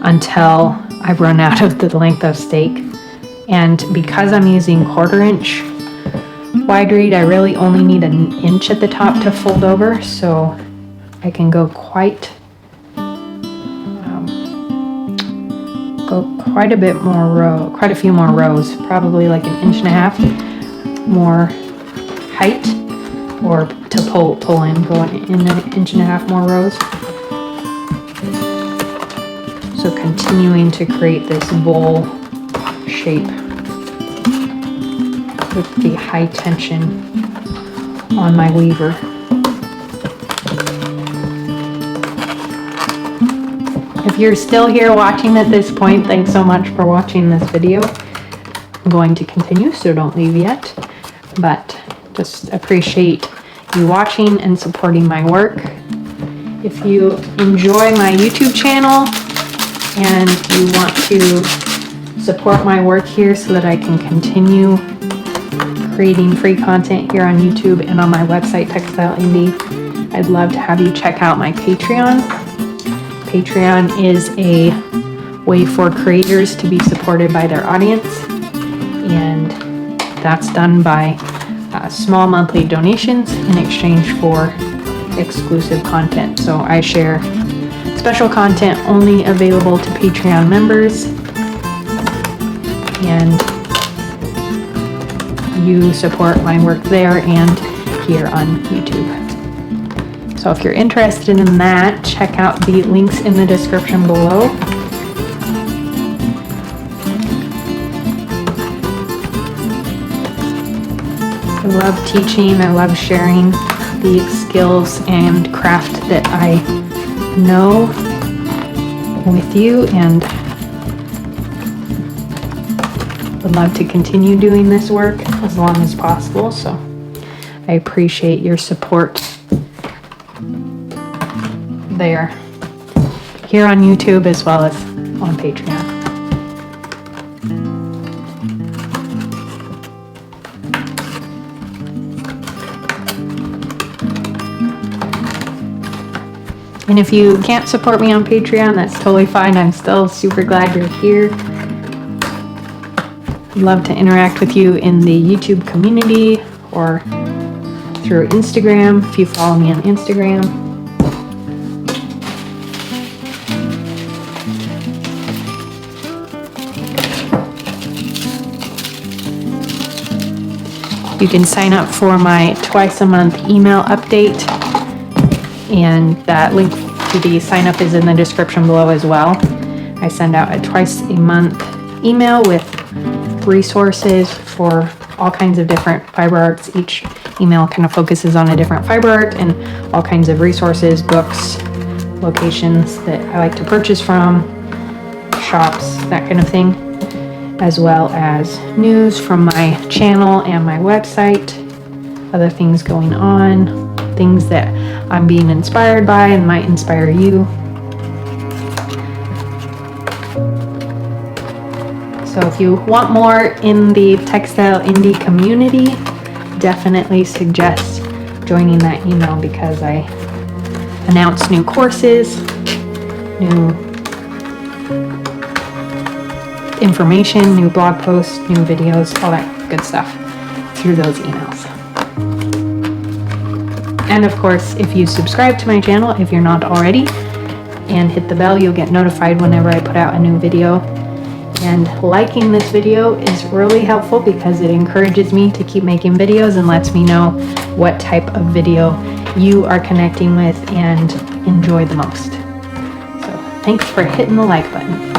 until I run out of the length of stake. And because I'm using 1/4 inch wide reed, I really only need 1 inch at the top to fold over, so I can go quite a bit more quite a few more rows, probably like 1.5 inches more height, or to pull in, go in 1.5 inches more rows. So continuing to create this bowl shape with the high tension on my weaver. If you're still here watching at this point, thanks so much for watching this video. I'm going to continue, so don't leave yet, but just appreciate you watching and supporting my work. If you enjoy my YouTube channel and you want to support my work here so that I can continue creating free content here on YouTube and on my website, Textile Indie, I'd love to have you check out my Patreon. Patreon is a way for creators to be supported by their audience, and that's done by small monthly donations in exchange for exclusive content. So I share special content only available to Patreon members, and you support my work there and here on YouTube. So if you're interested in that, check out the links in the description below. I love teaching, I love sharing the skills and craft that I know with you, and would love to continue doing this work as long as possible. So I appreciate your support there, here on YouTube as well as on Patreon. And if you can't support me on Patreon, that's totally fine. I'm still super glad you're here. I'd love to interact with you in the YouTube community or through Instagram if you follow me on Instagram. You can sign up for my twice a month email update, and that link to the sign up is in the description below as well. I send out a twice a month email with resources for all kinds of different fiber arts. Each email kind of focuses on a different fiber art and all kinds of resources, books, locations that I like to purchase from, shops, that kind of thing, as well as news from my channel and my website, other things going on, things that I'm being inspired by and might inspire you. So if you want more in the Textile Indie community, definitely suggest joining that email, because I announce new courses, new information, new blog posts, new videos, all that good stuff through those emails. And of course, if you subscribe to my channel, if you're not already, and hit the bell, you'll get notified whenever I put out a new video. And liking this video is really helpful because it encourages me to keep making videos and lets me know what type of video you are connecting with and enjoy the most. So thanks for hitting the like button.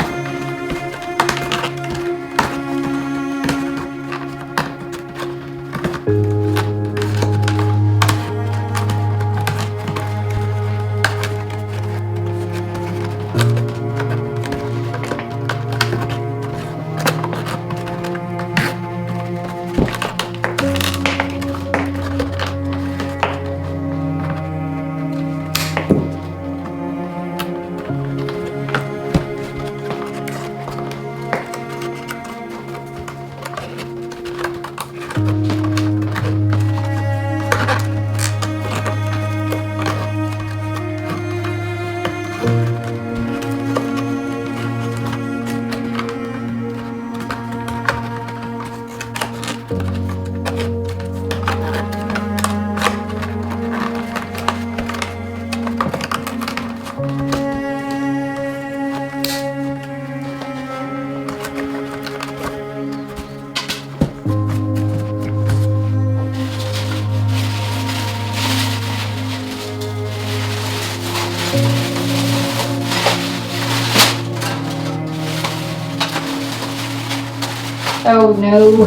No,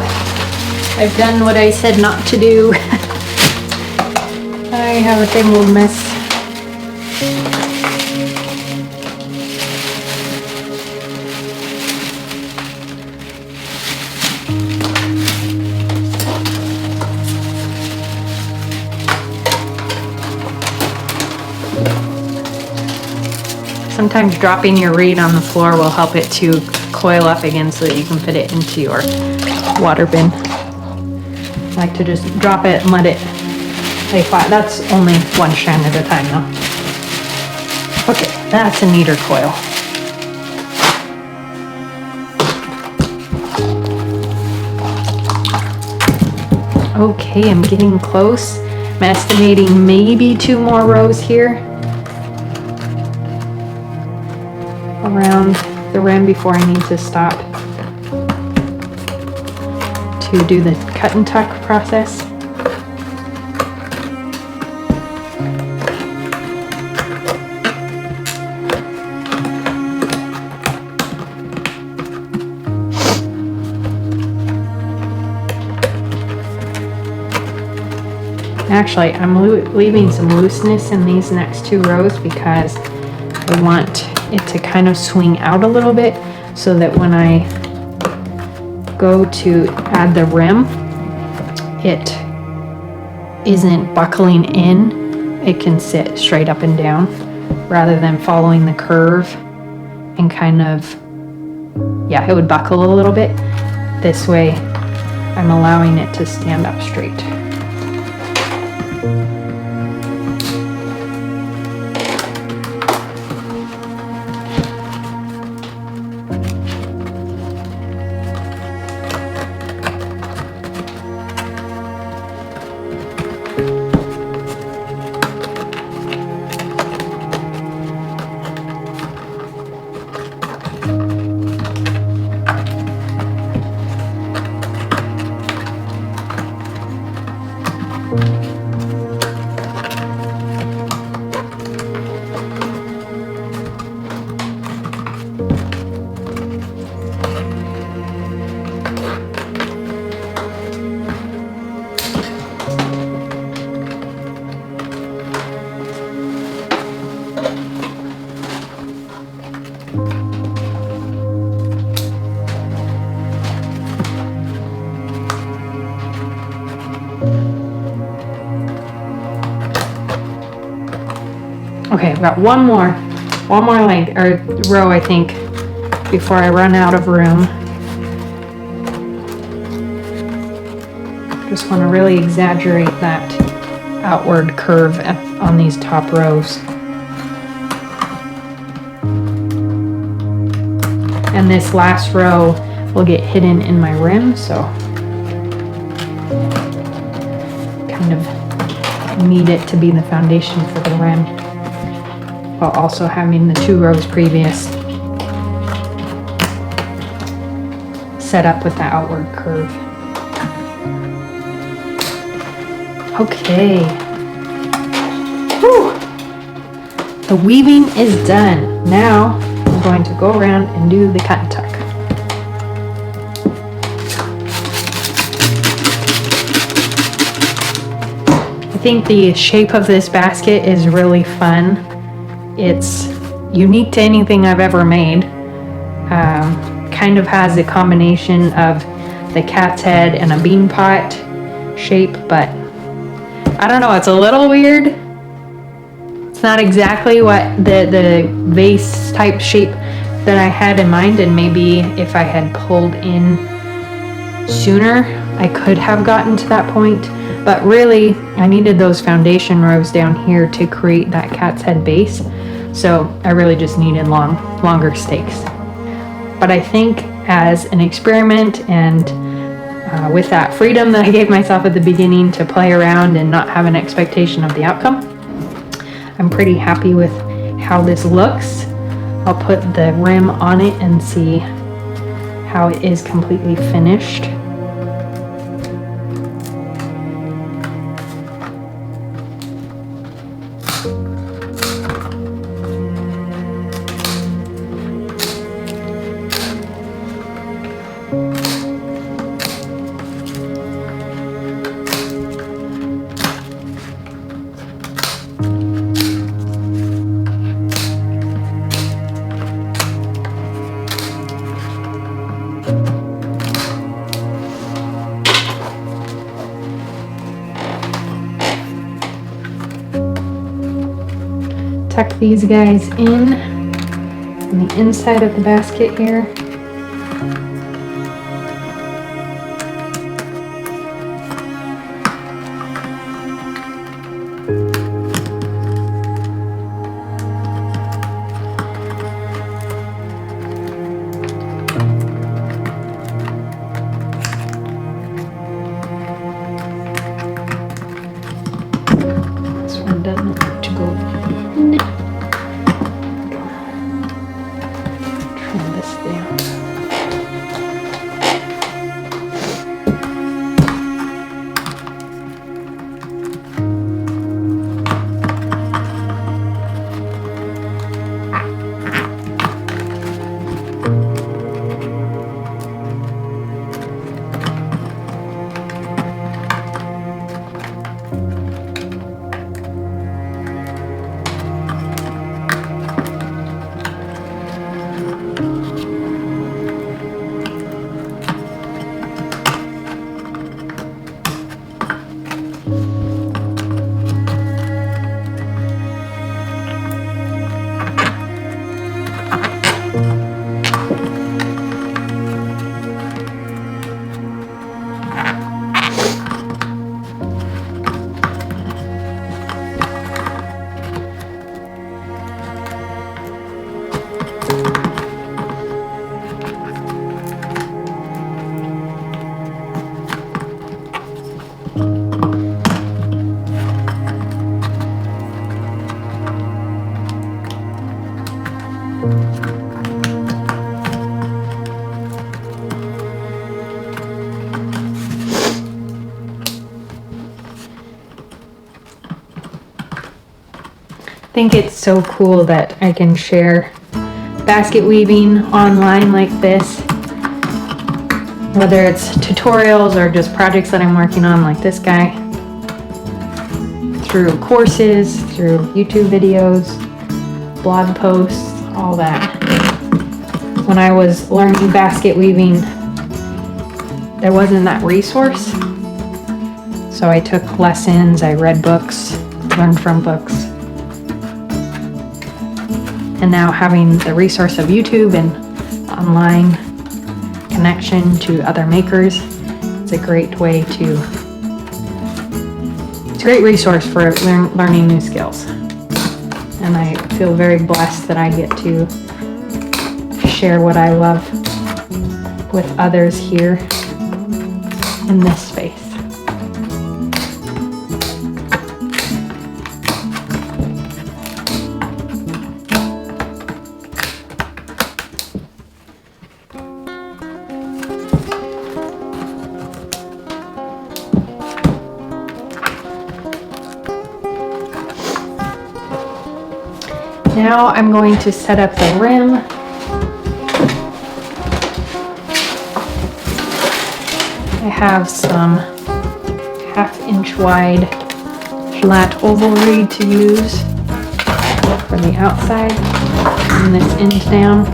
I've done what I said not to do. I have a tangled mess. Sometimes dropping your reed on the floor will help it to coil up again so that you can fit it into your water bin. I like to just drop it and let it lay flat. That's only one strand at a time though. Okay, that's a neater coil. Okay, I'm getting close. I'm estimating maybe 2 more rows here around the rim before I need to stop to do the cut and tuck process. Actually, I'm leaving some looseness in these next 2 rows because I want it to kind of swing out a little bit so that when I go to add the rim, it isn't buckling in. It can sit straight up and down rather than following the curve and kind of, yeah, it would buckle a little bit. This way, I'm allowing it to stand up straight. Okay, I've got one more length or row, I think, before I run out of room. Just want to really exaggerate that outward curve on these top rows. And this last row will get hidden in my rim, so kind of need it to be the foundation for the rim, while also having the 2 rows previous set up with the outward curve. Okay. Whew. The weaving is done. Now I'm going to go around and do the cut and tuck. I think the shape of this basket is really fun. It's unique to anything I've ever made. Kind of has a combination of the cat's head and a bean pot shape, but I don't know, it's a little weird. It's not exactly what the vase type shape that I had in mind, and maybe if I had pulled in sooner, I could have gotten to that point. But really, I needed those foundation rows down here to create that cat's head base. So I really just needed longer stakes. But I think as an experiment and with that freedom that I gave myself at the beginning to play around and not have an expectation of the outcome, I'm pretty happy with how this looks. I'll put the rim on it and see how it is completely finished. tuck these guys in on the inside of the basket here. This one doesn't want to go in. Trim this down. I think it's so cool that I can share basket weaving online like this, whether it's tutorials or just projects that I'm working on like this guy, through courses, through YouTube videos, blog posts, all that. When I was learning basket weaving, there wasn't that resource, so I took lessons, I read books, learned from books. And now having the resource of YouTube and online connection to other makers, it's a great way to, it's a great resource for learning new skills. And I feel very blessed that I get to share what I love with others here in this space. Now I'm going to set up the rim. I have some 1/2 inch wide flat oval reed to use for the outside, and this end down.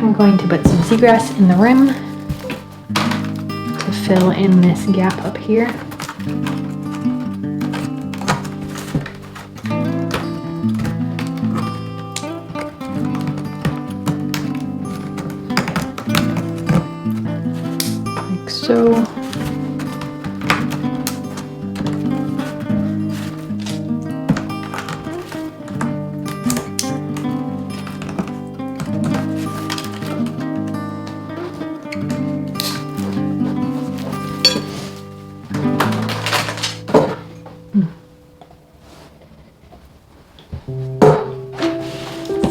I'm going to put some seagrass in the rim to fill in this gap up here. Like so.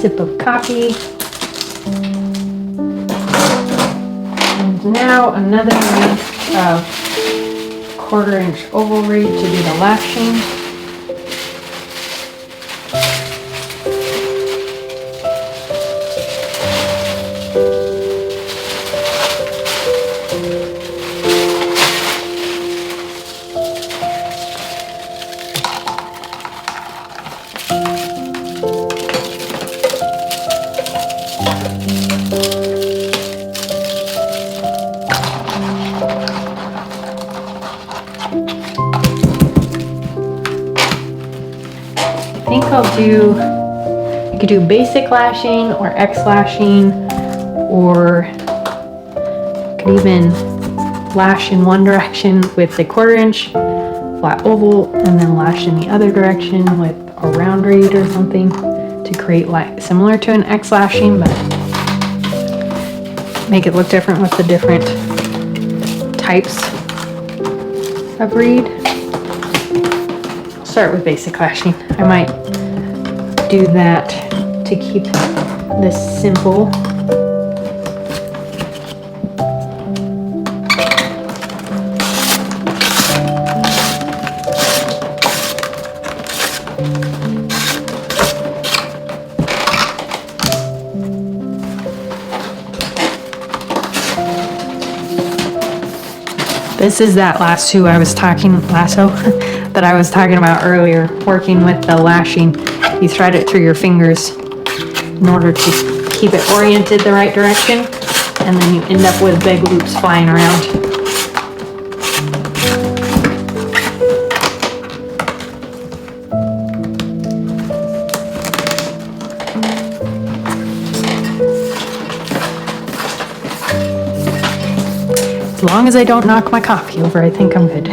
Sip of coffee. And now another length of 1/4 inch oval reed to do the lashing. I think I'll do, I could do basic lashing or X lashing, or I could even lash in one direction with the 1/4 inch flat oval and then lash in the other direction with a round reed or something to create like similar to an X lashing, but make it look different with the different types of reed. Start with basic lashing. I might do that to keep this simple. This is that lasso I was talking that I was talking about earlier, working with the lashing. You thread it through your fingers in order to keep it oriented the right direction, and then you end up with big loops flying around. As long as I don't knock my coffee over, I think I'm good.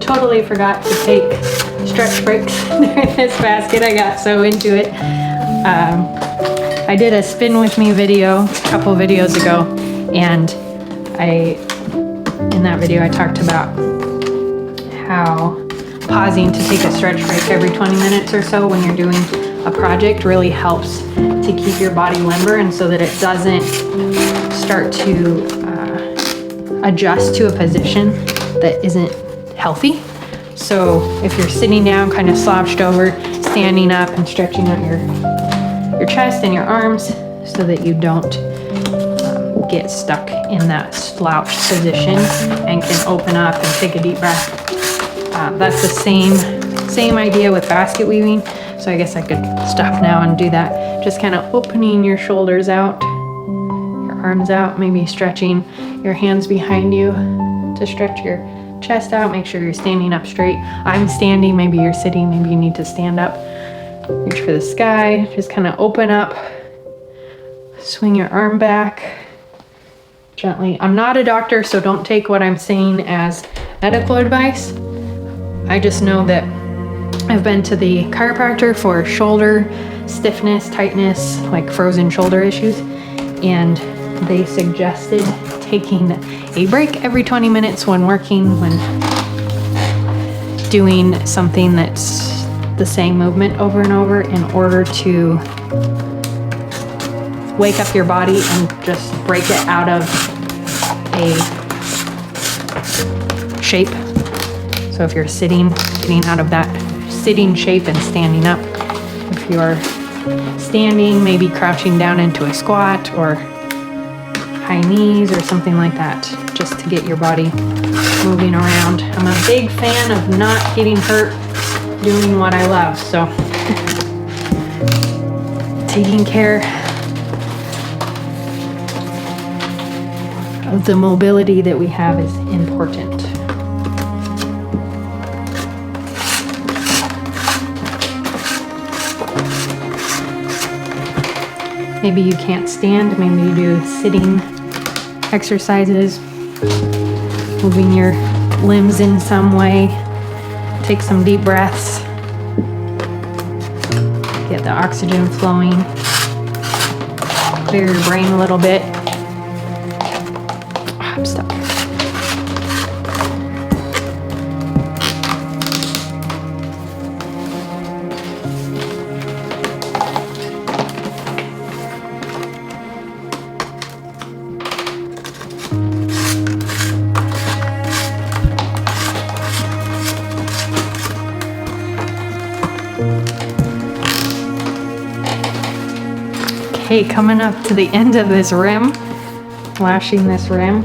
Totally forgot to take stretch breaks during this basket. I got so into it. I did a spin with me video a couple videos ago, and in that video I talked about how pausing to take a stretch break every 20 minutes or so when you're doing a project really helps to keep your body limber, and so that it doesn't start to adjust to a position that isn't healthy. So if you're sitting down kind of slouched over, standing up and stretching out your chest and your arms so that you don't get stuck in that slouched position and can open up and take a deep breath. That's the same idea with basket weaving. So I guess I could stop now and do that. Just kind of opening your shoulders out, your arms out, maybe stretching your hands behind you to stretch your chest out. Make sure you're standing up straight. I'm standing, maybe you're sitting, maybe you need to stand up. Reach for the sky, just kind of open up, swing your arm back gently. I'm not a doctor, so don't take what I'm saying as medical advice. I just know that I've been to the chiropractor for shoulder stiffness, tightness, like frozen shoulder issues, and they suggested taking a break every 20 minutes when working, when doing something that's the same movement over and over, in order to wake up your body and just break it out of a shape. So if you're sitting, getting out of that sitting shape and standing up. If you're standing, maybe crouching down into a squat or high knees or something like that, just to get your body moving around. I'm a big fan of not getting hurt doing what I love, so taking care of the mobility that we have is important. Maybe you can't stand, maybe you do sitting exercises, moving your limbs in some way. Take some deep breaths. Get the oxygen flowing. Clear your brain a little bit. I'm stuck. Okay, coming up to the end of this rim, lashing this rim.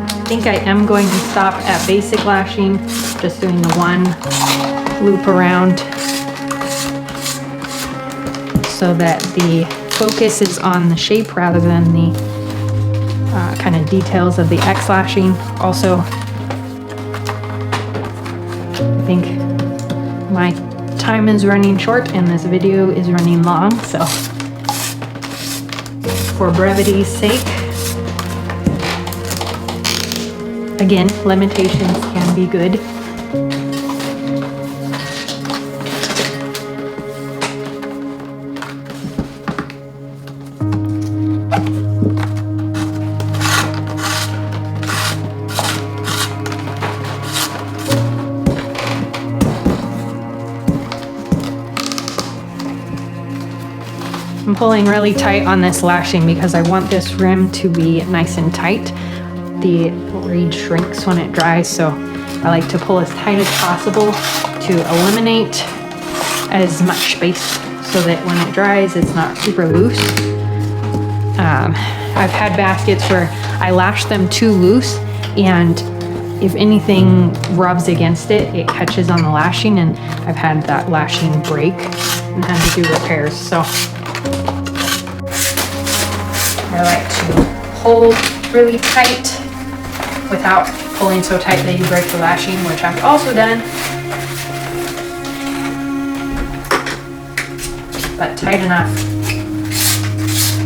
I think I am going to stop at basic lashing, just doing the one loop around so that the focus is on the shape rather than the kind of details of the X lashing. Also, I think my time is running short and this video is running long, so for brevity's sake, again, limitations can be good. I'm pulling really tight on this lashing because I want this rim to be nice and tight. The reed shrinks when it dries, so I like to pull as tight as possible to eliminate as much space so that when it dries it's not super loose. I've had baskets where I lash them too loose, and if anything rubs against it, it catches on the lashing, and I've had that lashing break and had to do repairs. So I like to hold really tight without pulling so tight that you break the lashing, which I've also done, but tight enough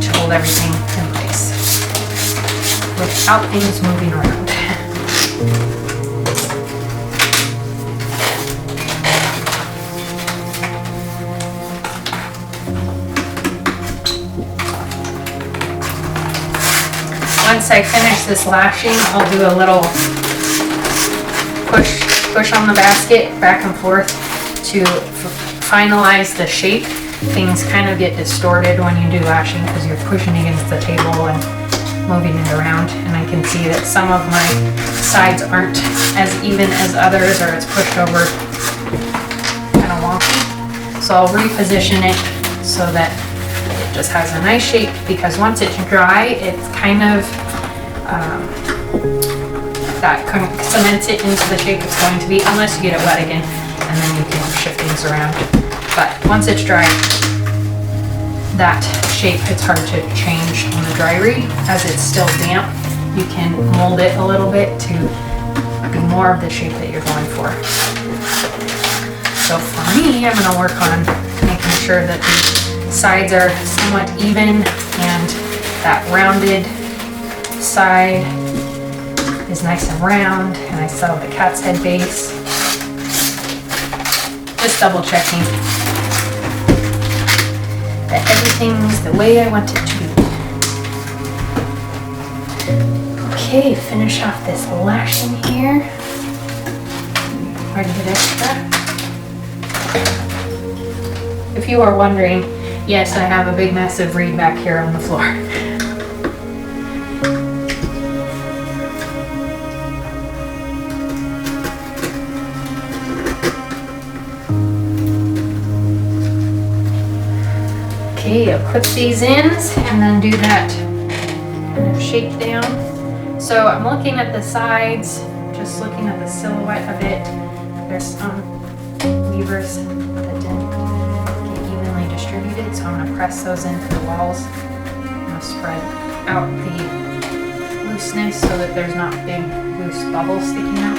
to hold everything in place without things moving around. Once I finish this lashing, I'll do a little push on the basket back and forth to finalize the shape. Things kind of get distorted when you do lashing because you're pushing against the table and moving it around. And I can see that some of my sides aren't as even as others, or it's pushed over kind of wonky. So I'll reposition it so that it just has a nice shape, because once it's dry, it's kind of that cements it into the shape it's going to be, unless you get it wet again, and then you can shift things around. But once it's dry, that shape, it's hard to change on the dry reed. As it's still damp, you can mold it a little bit to be more of the shape that you're going for. So for me, I'm going to work on making sure that the sides are somewhat even, and that rounded side is nice and round, and I still have the cat's head base. Just double checking that everything's the way I want it to be. Okay, finish off this lashing here. Quite a bit extra. If you are wondering, yes, I have a big mess of reed back here on the floor. Okay, I'll clip these ends and then do that kind of shape down. So I'm looking at the sides, just looking at the silhouette of it. There's some weavers that didn't get evenly distributed, so I'm going to press those into the walls. I'm going to spread out the looseness so that there's not big loose bubbles sticking out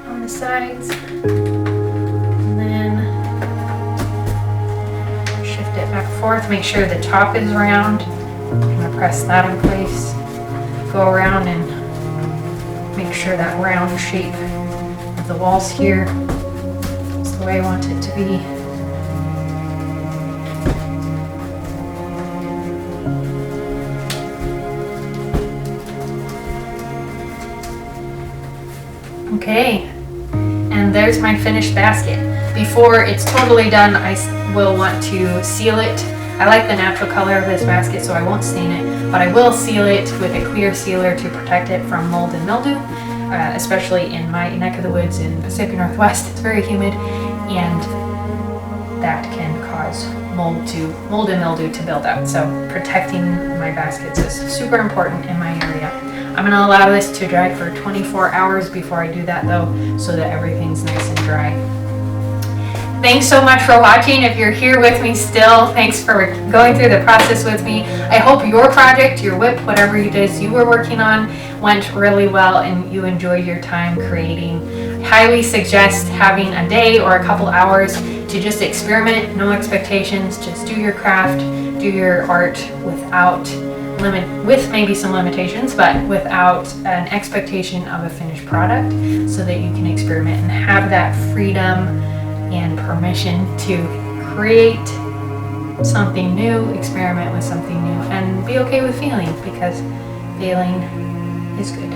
on the sides. And then shift it back and forth, make sure the top is round. I'm going to press that in place, go around and make sure that round shape of the walls here is the way I want it to be. Okay, and there's my finished basket. Before it's totally done, I will want to seal it. I like the natural color of this basket, so I won't stain it, but I will seal it with a clear sealer to protect it from mold and mildew, especially in my neck of the woods in the Pacific Northwest. It's very humid, and that can cause mold and mildew to build up. So protecting my baskets is super important in my area. I'm going to allow this to dry for 24 hours before I do that though, so that everything's nice and dry. Thanks so much for watching. If you're here with me still, thanks for going through the process with me. I hope your project, your whip, whatever it is you were working on, went really well and you enjoyed your time creating. Highly suggest having a day or a couple hours to just experiment, no expectations, just do your craft, do your art with maybe some limitations, but without an expectation of a finished product, so that you can experiment and have that freedom and permission to create something new, experiment with something new, and be okay with failing, because failing is good.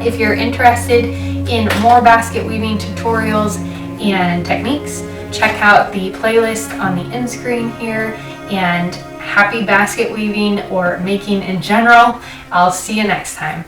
If you're interested in more basket weaving tutorials and techniques, check out the playlist on the end screen here, and happy basket weaving or making in general. I'll see you next time.